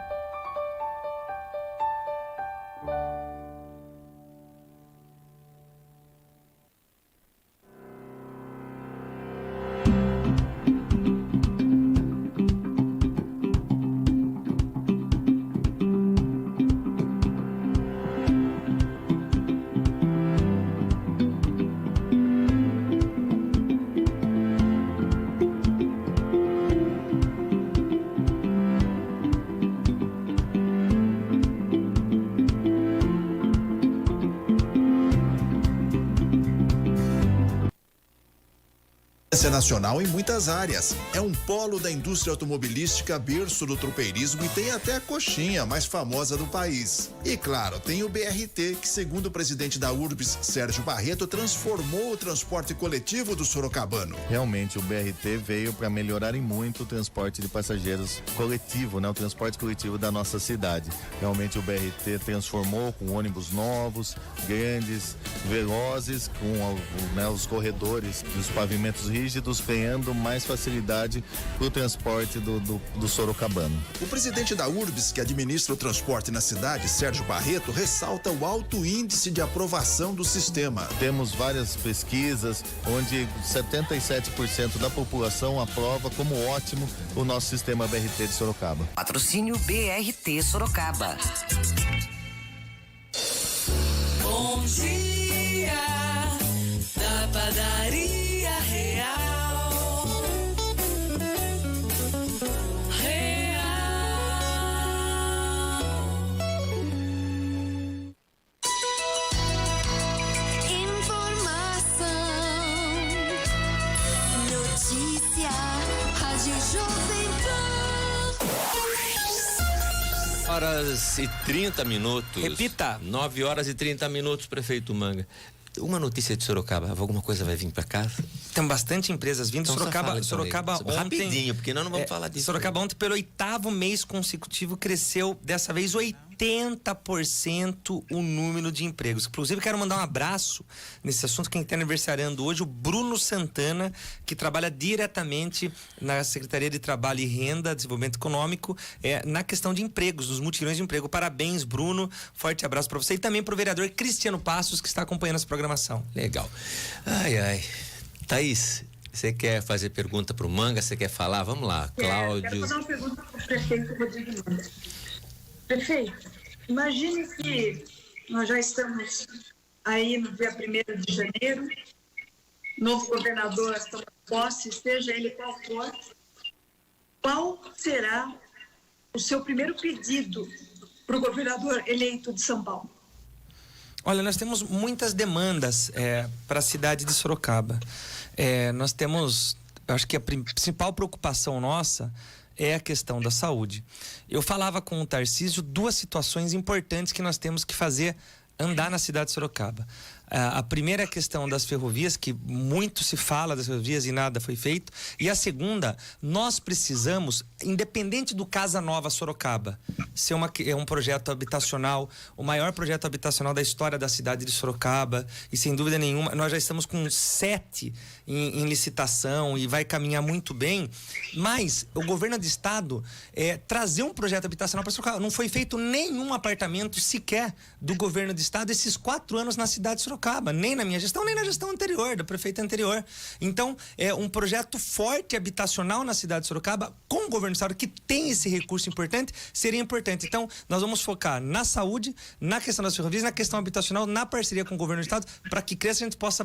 Nacional em muitas áreas. É um polo da indústria automobilística, berço do tropeirismo e tem até a coxinha mais famosa do país. E claro, tem o BRT, que segundo o presidente da URBS, Sérgio Barreto, transformou o transporte coletivo do sorocabano. Realmente o BRT veio para melhorar em muito o transporte de passageiros coletivo, né? O transporte coletivo da nossa cidade. Realmente o BRT transformou com ônibus novos, grandes, velozes, com os corredores dos pavimentos rígidos, ganhando mais facilidade para o transporte do sorocabano. O presidente da URBS, que administra o transporte na cidade, Sérgio Barreto, ressalta o alto índice de aprovação do sistema. Temos várias pesquisas onde 77% da população aprova como ótimo o nosso sistema BRT de Sorocaba. Patrocínio BRT Sorocaba. Bom dia da padaria real. Horas e 30 minutos. Repita. 9 horas e 30 minutos, prefeito Manga. Uma notícia de Sorocaba, alguma coisa vai vir para cá? Tem bastante empresas vindo. Então, Sorocaba ontem... Rapidinho, porque nós não vamos falar disso. Sorocaba ontem, pelo 8º mês consecutivo, cresceu, dessa vez, 80% o número de empregos. Inclusive, quero mandar um abraço nesse assunto, quem está aniversariando hoje, o Bruno Santana, que trabalha diretamente na Secretaria de Trabalho e Renda, Desenvolvimento Econômico, na questão de empregos, dos mutirões de emprego. Parabéns, Bruno. Forte abraço para você e também para o vereador Cristiano Passos, que está acompanhando essa programação. Legal. Ai. Thaís, você quer fazer pergunta para o Manga? Você quer falar? Vamos lá, Cláudio. Quero fazer uma pergunta para o prefeito Rodrigo Manga. Prefeito, imagine que nós já estamos aí no dia 1º de janeiro, novo governador toma posse, seja ele qual for. Qual será o seu primeiro pedido para o governador eleito de São Paulo? Olha, nós temos muitas demandas para a cidade de Sorocaba. Nós temos, eu acho que a principal preocupação nossa é a questão da saúde. Eu falava com o Tarcísio 2 situações importantes que nós temos que fazer andar na cidade de Sorocaba. A primeira é a questão das ferrovias, que muito se fala das ferrovias e nada foi feito. E a segunda, nós precisamos, independente do Casa Nova Sorocaba, ser um projeto habitacional, o maior projeto habitacional da história da cidade de Sorocaba, e sem dúvida nenhuma, nós já estamos com 7 em licitação e vai caminhar muito bem, mas o governo do estado trazer um projeto habitacional para Sorocaba. Não foi feito nenhum apartamento sequer do governo do estado esses 4 anos na cidade de Sorocaba. Nem na minha gestão, nem na gestão anterior, da prefeita anterior. Então, é um projeto forte habitacional na cidade de Sorocaba, com o governo do estado, que tem esse recurso importante, seria importante. Então, nós vamos focar na saúde, na questão das ferrovias, na questão habitacional, na parceria com o governo do estado, para que cresça, a gente possa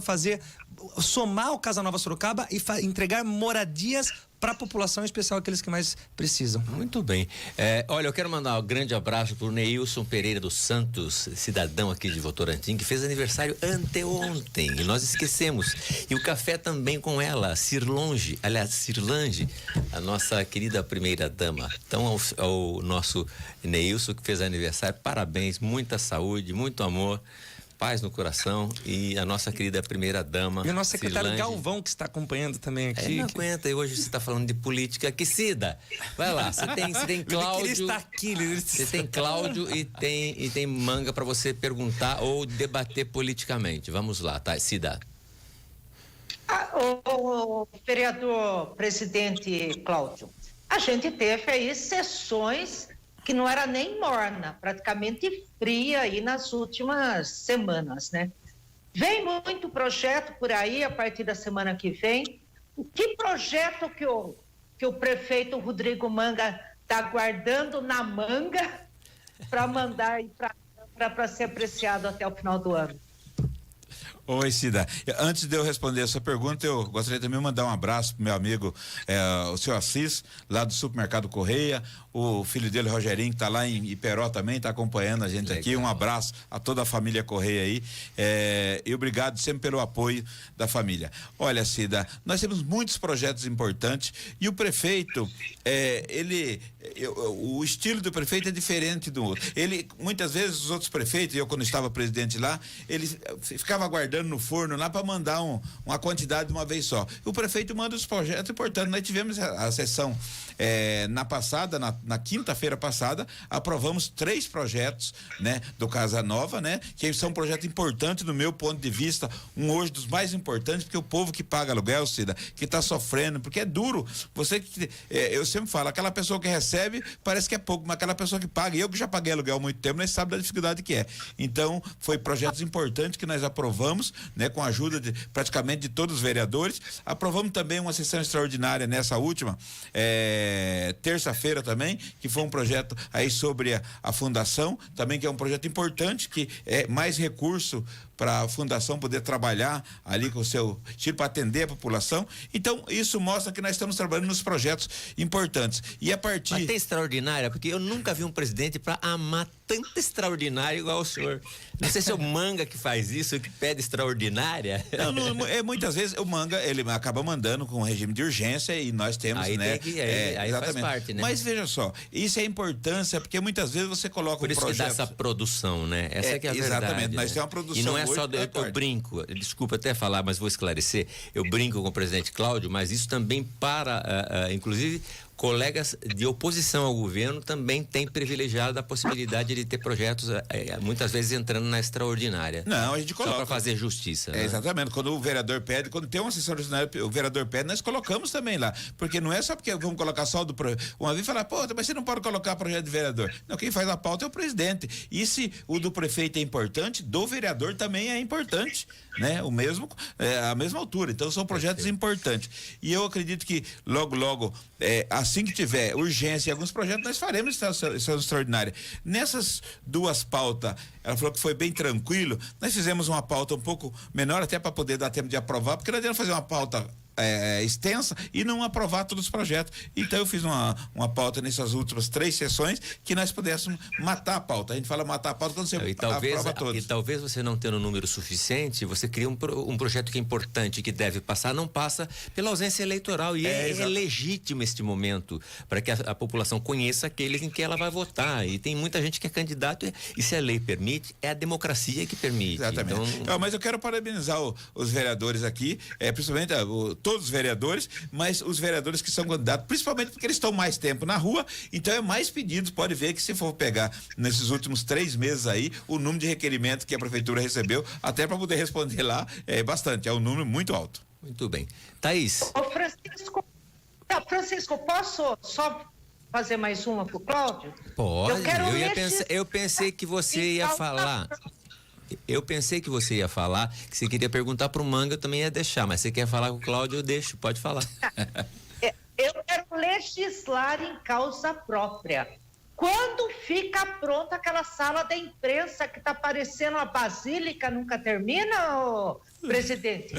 somar o Casa Nova Sorocaba e entregar moradias para a população, em especial aqueles que mais precisam. Muito bem. Olha, eu quero mandar um grande abraço para o Neilson Pereira dos Santos, cidadão aqui de Votorantim, que fez aniversário anteontem, e nós esquecemos. E o café também com ela, Cirlange, a nossa querida primeira-dama. Então, ao nosso Neilson, que fez aniversário, parabéns, muita saúde, muito amor, paz no coração, e a nossa querida primeira-dama. E o nosso secretário Galvão, que está acompanhando também aqui. Não aguenta, e hoje você está falando de política aquecida. Vai lá, você tem Cláudio. Ele está aqui, você tem Cláudio e tem Manga para você perguntar ou debater politicamente. Vamos lá, tá, Cida? O vereador presidente Cláudio, a gente teve aí sessões que não era nem morna, praticamente fria aí nas últimas semanas, né? Vem muito projeto por aí a partir da semana que vem. Que projeto que o prefeito Rodrigo Manga está guardando na manga para mandar para ser apreciado até o final do ano? Oi, Cida. Antes de eu responder essa pergunta, eu gostaria também de mandar um abraço pro meu amigo, o seu Assis, lá do Supermercado Correia, o filho dele, Rogerinho, que tá lá em Iperó também, tá acompanhando a gente aqui. Um abraço a toda a família Correia aí, e obrigado sempre pelo apoio da família. Olha, Cida, nós temos muitos projetos importantes e o prefeito, o estilo do prefeito é diferente do outro. Ele, muitas vezes, os outros prefeitos, eu quando estava presidente lá, ele ficava aguardando no forno lá para mandar uma quantidade de uma vez só. O prefeito manda os projetos, portanto, nós tivemos a sessão na quinta-feira passada, aprovamos 3 projetos, né, do Casa Nova, né, que são projetos importantes do meu ponto de vista, hoje dos mais importantes, porque o povo que paga aluguel, Cida, que está sofrendo, porque é duro, eu sempre falo, aquela pessoa que recebe parece que é pouco, mas aquela pessoa que paga, e eu que já paguei aluguel há muito tempo, nós sabemos da dificuldade que é. Então, foi projetos importantes que nós aprovamos, né, com a ajuda praticamente de todos os vereadores. Aprovamos também uma sessão extraordinária nessa última terça-feira também, que foi um projeto aí sobre a fundação, também que é um projeto importante, que é mais recurso para a fundação poder trabalhar ali com o seu estilo para atender a população. Então, isso mostra que nós estamos trabalhando nos projetos importantes. E a partir... Mas tem extraordinária, porque eu nunca vi um presidente para amar tanto extraordinário igual o senhor. Não sei se é o Manga que faz isso, que pede extraordinária. Muitas vezes o Manga, ele acaba mandando com um regime de urgência e nós temos, aí né? Aí faz parte, né? Mas veja só, isso é importância, porque muitas vezes você coloca Por isso que dá essa produção, né? Essa que é a verdade. Exatamente, nós né? temos uma produção. E não é só, eu brinco, desculpa até falar, mas vou esclarecer, eu brinco com o presidente Cláudio, mas isso também inclusive, colegas de oposição ao governo também têm privilegiado a possibilidade de ter projetos, muitas vezes entrando na extraordinária. Não, a gente coloca. Só para fazer justiça. Né? Exatamente. Quando o vereador pede, quando tem uma sessão ordinária, o vereador pede, nós colocamos também lá. Porque não é só porque vamos colocar só do projeto. Uma vez falar, mas você não pode colocar projeto de vereador. Não, quem faz a pauta é o presidente. E se o do prefeito é importante, do vereador também é importante, né? A mesma altura. Então são projetos importantes. E eu acredito que logo, assim que tiver urgência em alguns projetos, nós faremos sessão extraordinária. Nessas 2 pautas, ela falou que foi bem tranquilo. Nós fizemos uma pauta um pouco menor, até para poder dar tempo de aprovar, porque não adianta fazer uma pauta extensa e não aprovar todos os projetos. Então eu fiz uma pauta nessas últimas 3 sessões que nós pudéssemos matar a pauta. A gente fala matar a pauta quando você aprova todos. E talvez você não tendo número suficiente, você cria um projeto que é importante, que deve passar, não passa pela ausência eleitoral. E é legítimo este momento para que a população conheça aqueles em que ela vai votar. E tem muita gente que é candidato e se a lei permite, é a democracia que permite. Exatamente. Então... mas eu quero parabenizar os vereadores aqui, principalmente todos os vereadores, mas os vereadores que são candidatos, principalmente porque eles estão mais tempo na rua, então é mais pedidos. Pode ver que se for pegar nesses últimos 3 meses aí, o número de requerimentos que a prefeitura recebeu, até para poder responder lá, é bastante, é um número muito alto. Muito bem. Thaís. Francisco, posso só fazer mais uma pro Cláudio? Pode. Eu pensei que você ia falar. Eu pensei que você ia falar, que você queria perguntar pro Manga, eu também ia deixar, mas você quer falar com o Cláudio, eu deixo, pode falar. Eu quero legislar em causa própria. Quando fica pronta aquela sala da imprensa que tá parecendo uma basílica, nunca termina, ô presidente?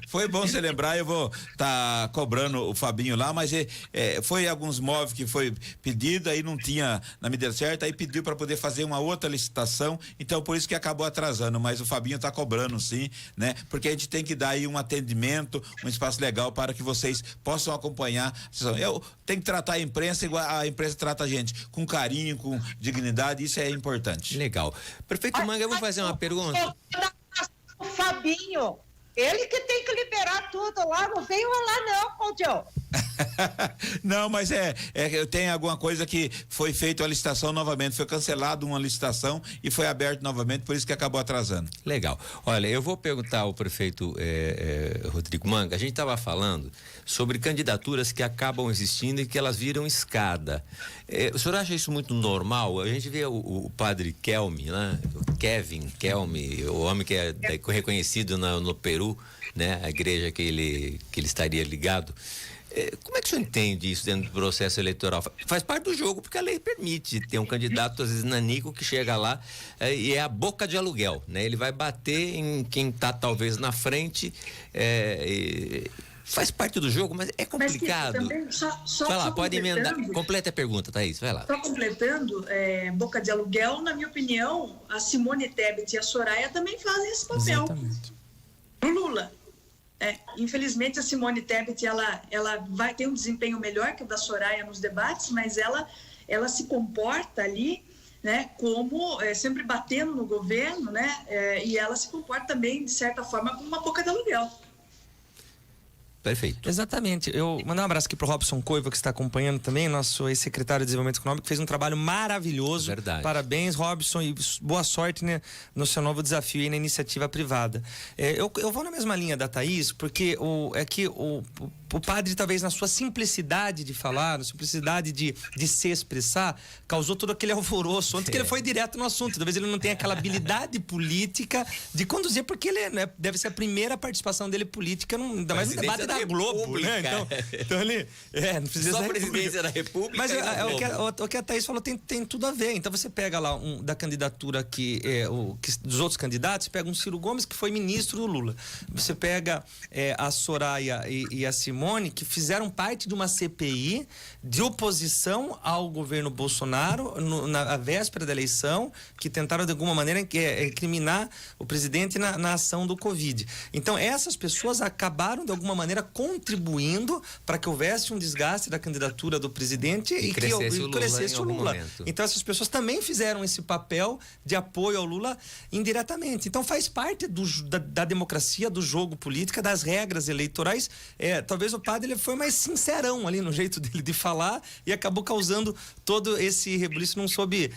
Foi bom você lembrar, eu vou tá cobrando o Fabinho lá, mas foi alguns móveis que foi pedido, aí não tinha na medida certa, aí pediu para poder fazer uma outra licitação, então por isso que acabou atrasando, mas o Fabinho tá cobrando sim, né? Porque a gente tem que dar aí um atendimento, um espaço legal para que vocês possam acompanhar. Eu tenho que tratar a imprensa igual a imprensa trata a gente, com carinho, com dignidade, isso é importante. Legal. Prefeito Manga, eu vou fazer uma pergunta. O Fabinho, ele que tem que liberar tudo lá, não vem lá não, Claudio. Não, mas eu tenho alguma coisa que foi feita a licitação novamente, foi cancelado uma licitação e foi aberto novamente, por isso que acabou atrasando. Legal. Olha, eu vou perguntar ao prefeito Rodrigo Manga, a gente estava falando sobre candidaturas que acabam existindo e que elas viram escada. O senhor acha isso muito normal? A gente vê o padre Kelme, né? O Kevin Kelme, o homem que é reconhecido no Peru, né? A igreja que ele estaria ligado. Como é que o senhor entende isso dentro do processo eleitoral? Faz parte do jogo, porque a lei permite ter um candidato, às vezes, nanico, que chega lá e é a boca de aluguel, né? Ele vai bater em quem está talvez na frente, faz parte do jogo, mas é complicado. Mas também, vai lá, pode emendar. Completa a pergunta, Thaís, vai lá. Só completando, boca de aluguel, na minha opinião, a Simone Tebet e a Soraya também fazem esse papel. Exatamente. Pro Lula. Infelizmente a Simone Tebet ela vai ter um desempenho melhor que o da Soraya nos debates, mas ela se comporta ali, né, como sempre batendo no governo, né, e ela se comporta também de certa forma como uma boca de aluguel. Perfeito. Exatamente. Eu mandar um abraço aqui pro Robson Coiva, que está acompanhando também, nosso ex-secretário de Desenvolvimento Econômico, que fez um trabalho maravilhoso. Verdade. Parabéns, Robson, e boa sorte, né, no seu novo desafio aí na iniciativa privada. Eu vou na mesma linha da Thaís, porque o padre, talvez na sua simplicidade de falar, na simplicidade de se expressar, causou todo aquele alvoroço, ontem que ele foi direto no assunto. Talvez ele não tenha aquela habilidade política de conduzir, porque ele, né, deve ser a primeira participação dele política, ainda mais no debate da Globo, né? Então ele não precisa só a presidência da República. Mas o que a Thaís falou tem tudo a ver. Então você pega lá da candidatura dos outros candidatos, você pega um Ciro Gomes, que foi ministro do Lula. Você pega a Soraya e a Simone, que fizeram parte de uma CPI de oposição ao governo Bolsonaro na véspera da eleição, que tentaram de alguma maneira incriminar o presidente na ação do Covid. Então essas pessoas acabaram de alguma maneira contribuindo para que houvesse um desgaste da candidatura do presidente e que crescesse o Lula. Então essas pessoas também fizeram esse papel de apoio ao Lula indiretamente. Então faz parte da democracia, do jogo político, das regras eleitorais. Talvez o padre ele foi mais sincerão ali no jeito dele de falar e acabou causando todo esse rebuliço, não soube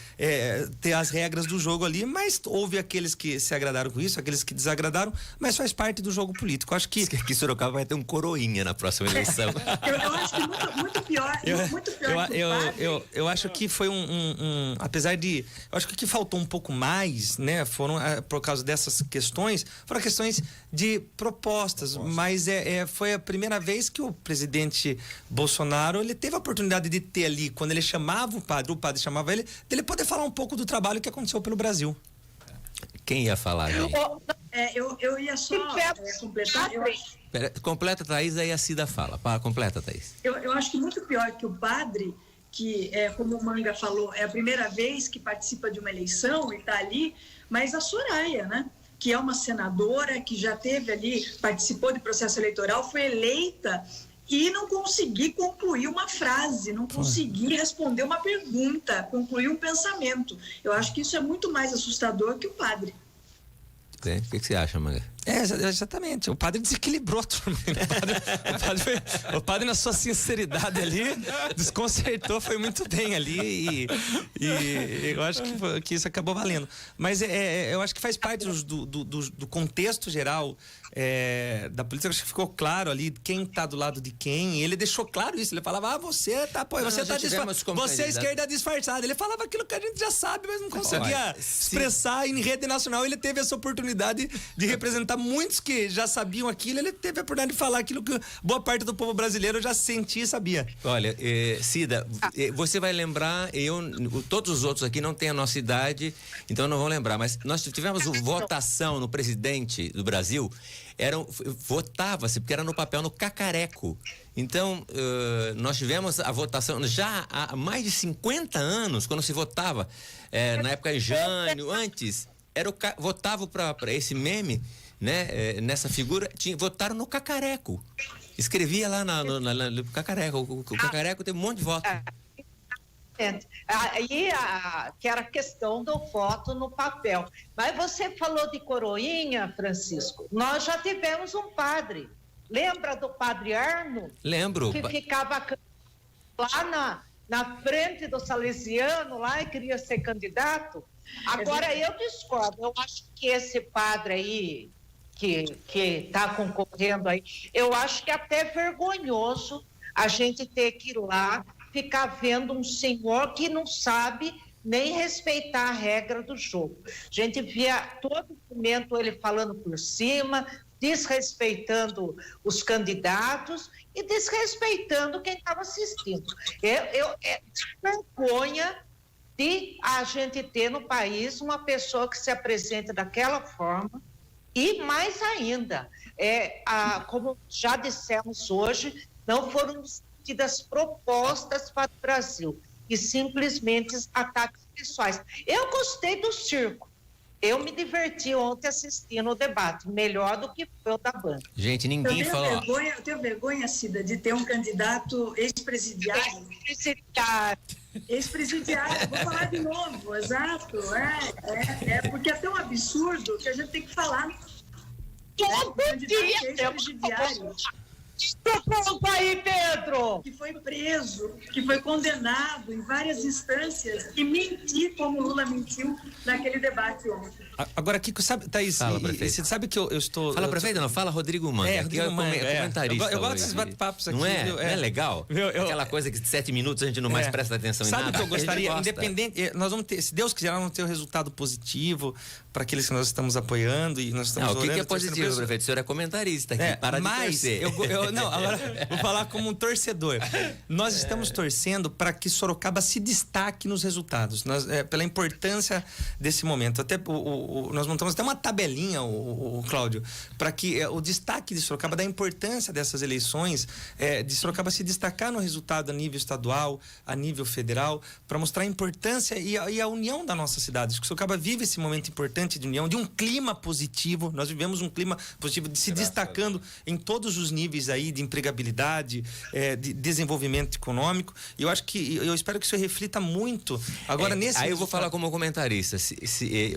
ter as regras do jogo ali, mas houve aqueles que se agradaram com isso, aqueles que desagradaram, mas faz parte do jogo político. Acho que Sorocaba vai ter um coroinha na próxima eleição. Eu acho que muito pior. Eu acho que foi apesar de, eu acho que o que faltou um pouco mais, né, foram por causa dessas questões, foram questões de propostas, mas foi a primeira vez que o presidente Bolsonaro, ele teve a oportunidade de ter ali, quando ele chamava o padre chamava ele, dele poder falar um pouco do trabalho que aconteceu pelo Brasil. Quem ia falar, gente? Eu ia só completar. Completa, Thaís, aí a Cida fala. Completa, Thaís. Eu acho que muito pior que o padre, que, como o Manga falou, é a primeira vez que participa de uma eleição e está ali, mas a Soraya, né? Que é uma senadora que já teve ali, participou de processo eleitoral, foi eleita e não consegui concluir uma frase, não consegui responder uma pergunta, concluir um pensamento. Eu acho que isso é muito mais assustador que o padre. O que você acha, Manga? Exatamente. O padre desequilibrou tudo. O padre, na sua sinceridade ali, desconcertou, foi muito bem ali e eu acho que isso acabou valendo. Mas eu acho que faz parte do contexto geral da política. Acho que ficou claro ali quem está do lado de quem. Ele deixou claro isso. Ele falava, você tá disfarçado. Você é esquerda disfarçada. Ele falava aquilo que a gente já sabe, mas não conseguia expressar em rede nacional. Ele teve essa oportunidade de representar muitos que já sabiam aquilo. Ele teve a oportunidade de falar aquilo que boa parte do povo brasileiro já sentia e sabia. Olha, Cida, você vai lembrar, todos os outros aqui não têm a nossa idade, então não vão lembrar, mas nós tivemos votação no presidente do Brasil, votava-se, porque era no papel, no cacareco. Então, nós tivemos a votação já há mais de 50 anos, quando se votava, na época de Jânio, antes, votava para esse meme, né? Nessa figura, votaram no cacareco. Escrevia lá no cacareco. O cacareco teve um monte de voto. Aí que era a questão do voto no papel. Mas você falou de coroinha, Francisco. Nós já tivemos um padre. Lembra do padre Arno? Lembro. Que ficava lá na frente do Salesiano lá e queria ser candidato. Agora eu discordo. Eu acho que esse padre aí que está concorrendo aí, eu acho que é até vergonhoso a gente ter que ir lá ficar vendo um senhor que não sabe nem respeitar a regra do jogo. A gente via todo momento ele falando por cima, desrespeitando os candidatos e desrespeitando quem estava assistindo. É vergonha de a gente ter no país uma pessoa que se apresenta daquela forma. E mais ainda, como já dissemos hoje, não foram tidas propostas para o Brasil, e simplesmente ataques pessoais. Eu gostei do circo. Eu me diverti ontem assistindo o debate, melhor do que foi o da Band. Gente, ninguém falou. Eu tenho vergonha, Cida, de ter um candidato ex-presidiário. Ex-presidiário, vou falar de novo, exato. Porque é tão absurdo que a gente tem que falar. Ex-presidiário. Aí, Pedro! Que foi preso, que foi condenado em várias instâncias e mentir como Lula mentiu naquele debate ontem. Agora, Kiko, sabe, Thaís, você sabe que eu estou... Fala, prefeito, não, fala Rodrigo Manga. Rodrigo Manga, comentarista. Eu gosto desses bate-papos aqui. Não é legal? Aquela coisa que de 7 minutos a gente não mais presta atenção em nada. Sabe o que eu gostaria? Independente, nós vamos ter, se Deus quiser, nós vamos ter um resultado positivo para aqueles que nós estamos apoiando e nós estamos orando. O que é positivo, prefeito? O senhor é comentarista aqui, para de torcer. Agora vou falar como um torcedor. Nós estamos torcendo para que Sorocaba se destaque nos resultados, pela importância desse momento. Até nós montamos até uma tabelinha, Cláudio, para que o destaque de Sorocaba, da importância dessas eleições, de Sorocaba se destacar no resultado a nível estadual, a nível federal, para mostrar a importância e a união da nossa cidade. Acho que Sorocaba vive esse momento importante de união, de um clima positivo. Nós vivemos um clima positivo de se destacando em todos os níveis aí de empregabilidade, de desenvolvimento econômico. E eu espero que isso reflita muito agora nesse. Aí eu vou falar como comentarista.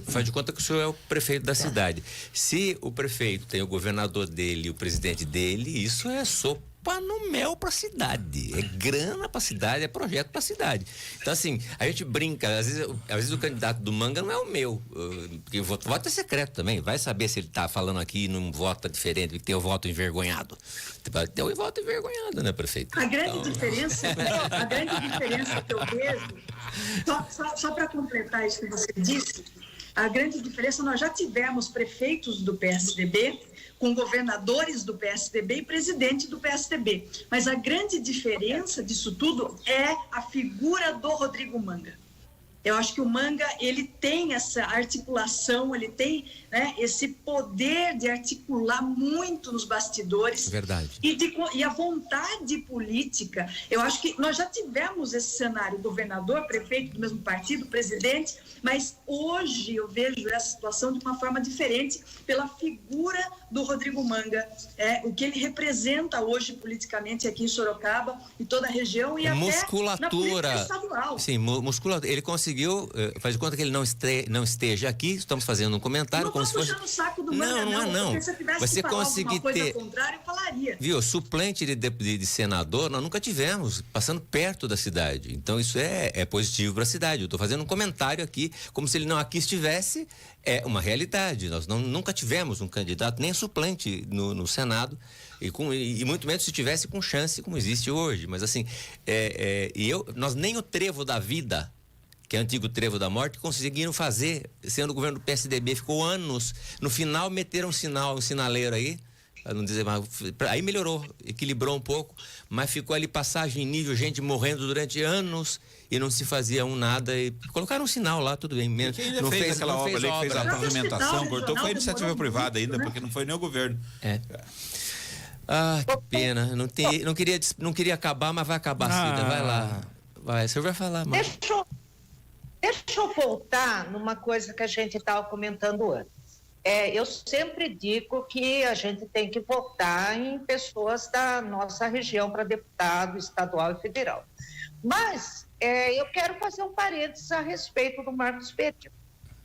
Faz de conta que o senhor é o prefeito da cidade. Se o prefeito tem o governador dele e o presidente dele, isso é sopa no mel pra cidade, é grana pra cidade, é projeto pra cidade. Então assim, a gente brinca, às vezes o candidato do Manga não é o meu, porque o voto é secreto também, vai saber se ele tá falando aqui e não vota diferente, que tem o voto envergonhado. Tem o voto envergonhado, né, prefeito? A grande diferença que eu vejo, só para completar isso que você disse, a grande diferença, nós já tivemos prefeitos do PSDB, com governadores do PSDB e presidente do PSDB. Mas a grande diferença disso tudo é a figura do Rodrigo Manga. Eu acho que o Manga, ele tem essa articulação, ele tem, né, esse poder de articular muito nos bastidores. Verdade. E a vontade política. Eu acho que nós já tivemos esse cenário, governador, prefeito do mesmo partido, presidente, mas hoje eu vejo essa situação de uma forma diferente pela figura do Rodrigo Manga, o que ele representa hoje politicamente aqui em Sorocaba e toda a região e musculatura. até na política estadual. Sim, musculatura. Ele conseguiu, faz de conta que ele não esteja aqui, estamos fazendo um comentário. Não como estou se fosse... puxando o saco do Manga, não. Porque se eu tivesse Você que falar conseguir alguma coisa ter... ao contrário, eu falaria. Viu, suplente de senador, nós nunca tivemos, passando perto da cidade. Então isso é positivo para a cidade. Eu estou fazendo um comentário aqui, como se ele não aqui estivesse, é uma realidade. Nós nunca tivemos um candidato, nem suplente no Senado, e muito menos se tivesse com chance, como existe hoje. Mas assim, nós nem o trevo da vida, que é o antigo trevo da morte, conseguiram fazer, sendo o governo do PSDB, ficou anos. No final meteram um sinaleiro aí, para não dizer mais, aí melhorou, equilibrou um pouco, mas ficou ali passagem em nível, gente morrendo durante anos e não se fazia nada, e colocaram um sinal lá, tudo bem. Quem ainda não fez aquela obra ali, que fez a pavimentação, cortou, foi a iniciativa privada ainda, porque não foi nem o governo. Ah, que pena, não queria acabar, mas vai acabar, Cida, vai lá. Vai, o senhor vai falar, mas... Deixa eu voltar numa coisa que a gente estava comentando antes. Eu sempre digo que a gente tem que votar em pessoas da nossa região para deputado estadual e federal. Mas eu quero fazer um parênteses a respeito do Marcos Pereira.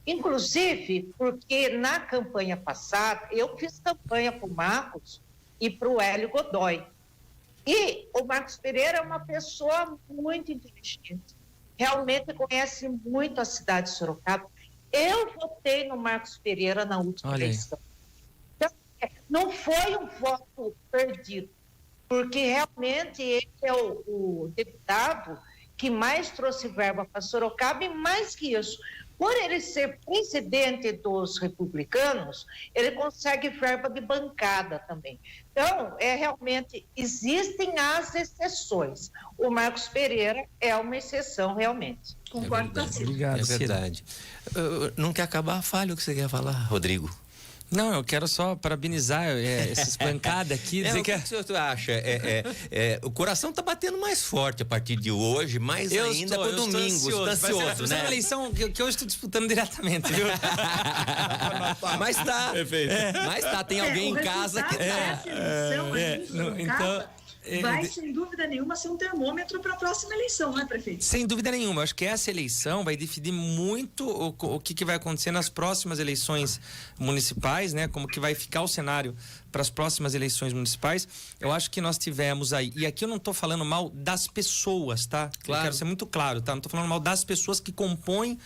Inclusive, porque na campanha passada, eu fiz campanha para o Marcos e para o Hélio Godoy. E o Marcos Pereira é uma pessoa muito inteligente. Realmente conhece muito a cidade de Sorocaba. Eu votei no Marcos Pereira na última eleição. Então, não foi um voto perdido, porque realmente ele é o deputado que mais trouxe verba para Sorocaba, e mais que isso, por ele ser presidente dos republicanos, ele consegue verba de bancada também. Então, realmente, existem as exceções. O Marcos Pereira é uma exceção, realmente. Concordo com você. Obrigado, é verdade. Não quer acabar? Fale o que você quer falar, Rodrigo. Não, eu quero só parabenizar essas pancadas aqui. O que você acha? O coração tá batendo mais forte a partir de hoje, mais ainda pro domingo. Estou ansioso, né? É uma eleição que eu estou disputando diretamente, viu? Mas tá. Mas tá, tem alguém em casa que... Vai, sem dúvida nenhuma, ser um termômetro para a próxima eleição, não é, prefeito? Sem dúvida nenhuma. Eu acho que essa eleição vai definir muito o que vai acontecer nas próximas eleições municipais, né? Como que vai ficar o cenário para as próximas eleições municipais. Eu acho que nós tivemos aí, e aqui eu não estou falando mal das pessoas, tá? Claro. Eu quero ser muito claro, tá? Não estou falando mal das pessoas que compõem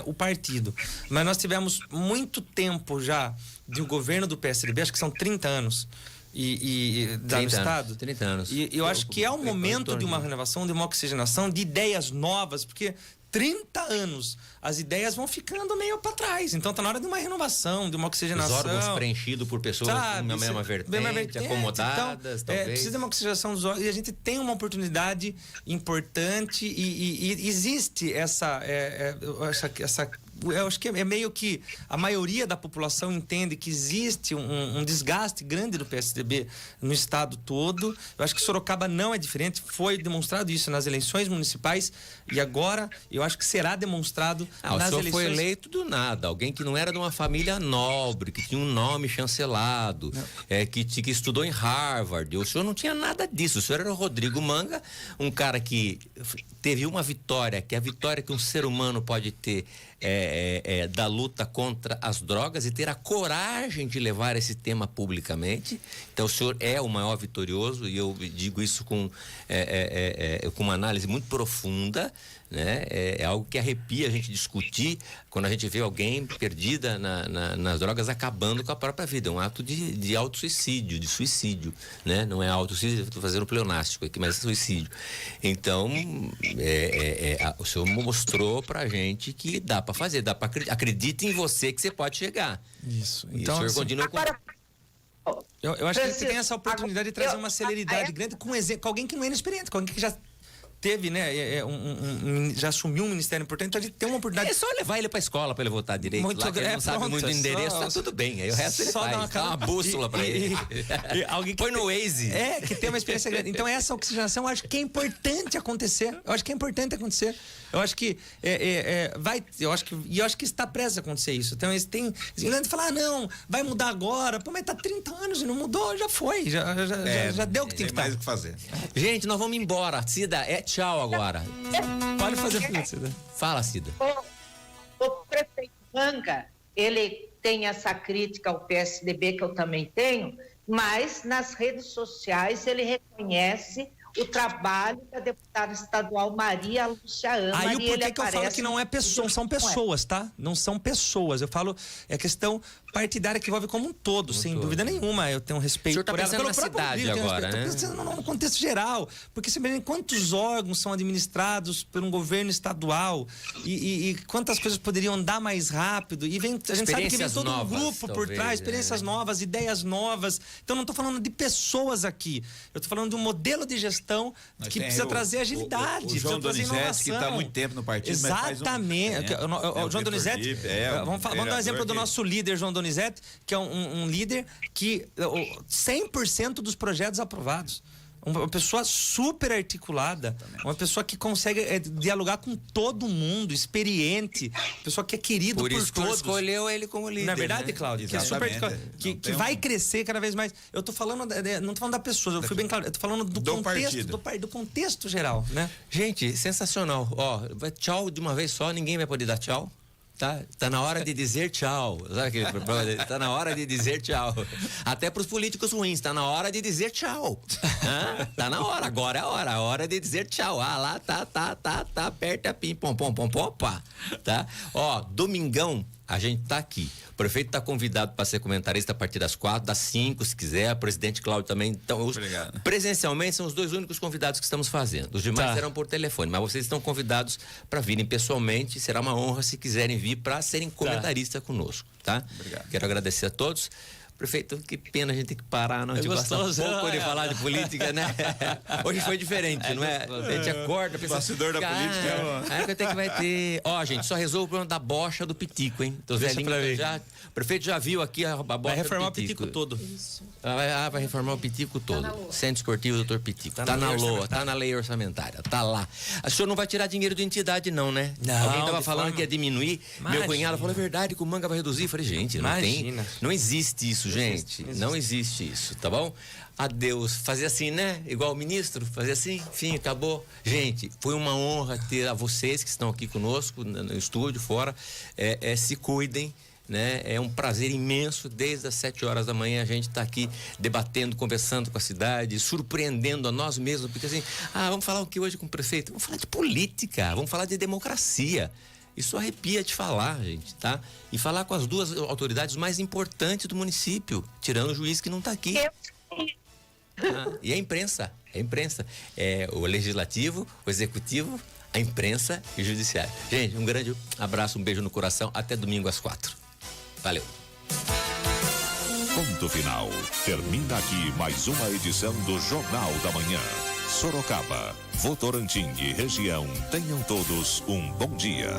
o partido. Mas nós tivemos muito tempo já de um governo do PSDB, acho que são 30 anos, e do Estado. 30 anos. E eu acho que é o momento de uma renovação, de uma oxigenação, de ideias novas, porque 30 anos, as ideias vão ficando meio para trás. Então tá na hora de uma renovação, de uma oxigenação. Os órgãos preenchidos por pessoas com a mesma vertente, acomodadas, então, talvez. Precisa de uma oxigenação dos órgãos, e a gente tem uma oportunidade importante, e existe eu acho que é meio que a maioria da população entende que existe um desgaste grande do PSDB no estado todo. Eu acho que Sorocaba não é diferente, foi demonstrado isso nas eleições municipais, e agora eu acho que será demonstrado nas eleições. O senhor foi eleito do nada, alguém que não era de uma família nobre, que tinha um nome chancelado, que estudou em Harvard. O senhor não tinha nada disso, o senhor era o Rodrigo Manga, um cara que teve uma vitória, que é a vitória que um ser humano pode ter da luta contra as drogas, e ter a coragem de levar esse tema publicamente. Então o senhor é o maior vitorioso, e eu digo isso com uma análise muito profunda, né? É algo que arrepia a gente discutir quando a gente vê alguém perdida nas drogas, acabando com a própria vida. É um ato de autossuicídio, de suicídio, né? Não é autossuicídio, estou fazendo pleonástico aqui, mas é suicídio. Então o senhor mostrou pra gente que dá para fazer, dá para acredite em você que você pode chegar. Isso. Então, o senhor continua com... Eu acho que você tem essa oportunidade de trazer uma celeridade grande com alguém que não é inexperiente, com alguém que já teve, né, já assumiu um ministério importante, então ele tem uma oportunidade. É só levar ele pra escola pra ele votar direito. Muito lá que ele não sabe pronto, muito o endereço, só- tá tudo bem. Aí o resto ele só faz. dá Dá uma bússola pra ele. Alguém que põe no Waze. que tem uma experiência grande. Então essa oxigenação eu acho que é importante acontecer. Eu acho que é importante acontecer. Eu acho que eu acho que está prestes a acontecer isso. Então eles têm, ele fala, não, vai mudar agora. Pô, mas tá 30 anos e não mudou, já foi, já deu o que tem que mais estar. o que fazer. Gente, nós vamos embora. Cida, é tchau agora. Pode fazer tudo, Cida. Fala, Cida. O prefeito Manga, ele tem essa crítica ao PSDB que eu também tenho, mas nas redes sociais ele reconhece o trabalho da deputada estadual Maria Lúcia Ama. Aí o e ele porquê que eu falo aparece que não é pessoa, são pessoas, tá? Não são pessoas. Eu falo, é questão partidária que envolve como um todo, sem dúvida nenhuma. Eu tenho um respeito O senhor tá por ela. pensando na próprio cidade Rodrigo, eu tenho agora, respeito. né? Tô pensando no contexto geral. Porque você vê quantos órgãos são administrados por um governo estadual e quantas coisas poderiam andar mais rápido. E a gente sabe que vem Experiências todo novas, um grupo por talvez, trás, experiências novas, ideias novas. Então não tô falando de pessoas aqui. Eu tô falando de um modelo de gestão que precisa trazer agilidade. O João precisa trazer Donizete, que está há inovação. muito tempo no partido, Exatamente. O João Donizete, vamos dar um exemplo do nosso líder, João Donizete, que é um líder que 100% dos projetos aprovados. Uma pessoa super articulada, uma pessoa que consegue dialogar com todo mundo, experiente, pessoa que é querido por isso que todos. escolheu ele como líder. Na verdade, né? Cláudio, que é super articulado, que vai crescer cada vez mais. Eu tô falando, não tô falando da pessoa, eu fui bem claro, eu tô falando do contexto, do contexto geral, né? Gente, sensacional. Ó, tchau de uma vez só, ninguém vai poder dar tchau. Tá na hora de dizer tchau. Sabe aquele problema? Tá na hora de dizer tchau. Até pros políticos ruins, tá na hora de dizer tchau. Tá na hora, agora é a hora de dizer tchau. Ah, lá, tá, aperta, pim, pom, pá. Tá? Ó, domingão, a gente tá aqui. O prefeito tá convidado para ser comentarista a partir das 4, das 5, se quiser. O presidente Cláudio também. Então, presencialmente são os dois únicos convidados que estamos fazendo. Os demais serão por telefone, mas vocês estão convidados para virem pessoalmente. Será uma honra se quiserem vir para serem comentaristas conosco, tá? Obrigado. Quero agradecer a todos. Prefeito, que pena a gente ter que parar, não? A gente gosta um pouco de falar de política, né? Hoje foi diferente, não é? A gente acorda, pensa... Bastidor da política. Aí que vai ter... Ó, gente, só resolve o problema da bocha do Pitico, hein? Então, Zé Lima já... O prefeito já viu aqui a bocha Vai reformar do Pitico. o Pitico todo. Isso. Vai reformar o Pitico todo. Centro Esportivo Doutor Pitico. Tá na LOA, tá na lei orçamentária, tá lá. O senhor não vai tirar dinheiro de entidade, não, né? Não. Alguém tava falando que ia diminuir. Imagina. Meu cunhado falou, é verdade que o Manga vai reduzir. Eu falei, gente, não tem. Não existe isso, gente. Não existe isso, tá bom? Adeus. Fazer assim, né? Igual o ministro, fazer assim, enfim, acabou. Gente, foi uma honra ter a vocês que estão aqui conosco, no estúdio, fora. Se cuidem. Né? É um prazer imenso, desde as 7 horas da manhã a gente está aqui debatendo, conversando com a cidade, surpreendendo a nós mesmos, porque assim, vamos falar o que hoje com o prefeito? Vamos falar de política, vamos falar de democracia. Isso arrepia de falar, gente, tá? E falar com as duas autoridades mais importantes do município, tirando o juiz que não está aqui. E a imprensa, é o legislativo, o executivo, a imprensa e o judiciário. Gente, um grande abraço, um beijo no coração, até domingo às 4. Valeu. Ponto final. Termina aqui mais uma edição do Jornal da Manhã. Sorocaba, Votorantim e região, tenham todos um bom dia.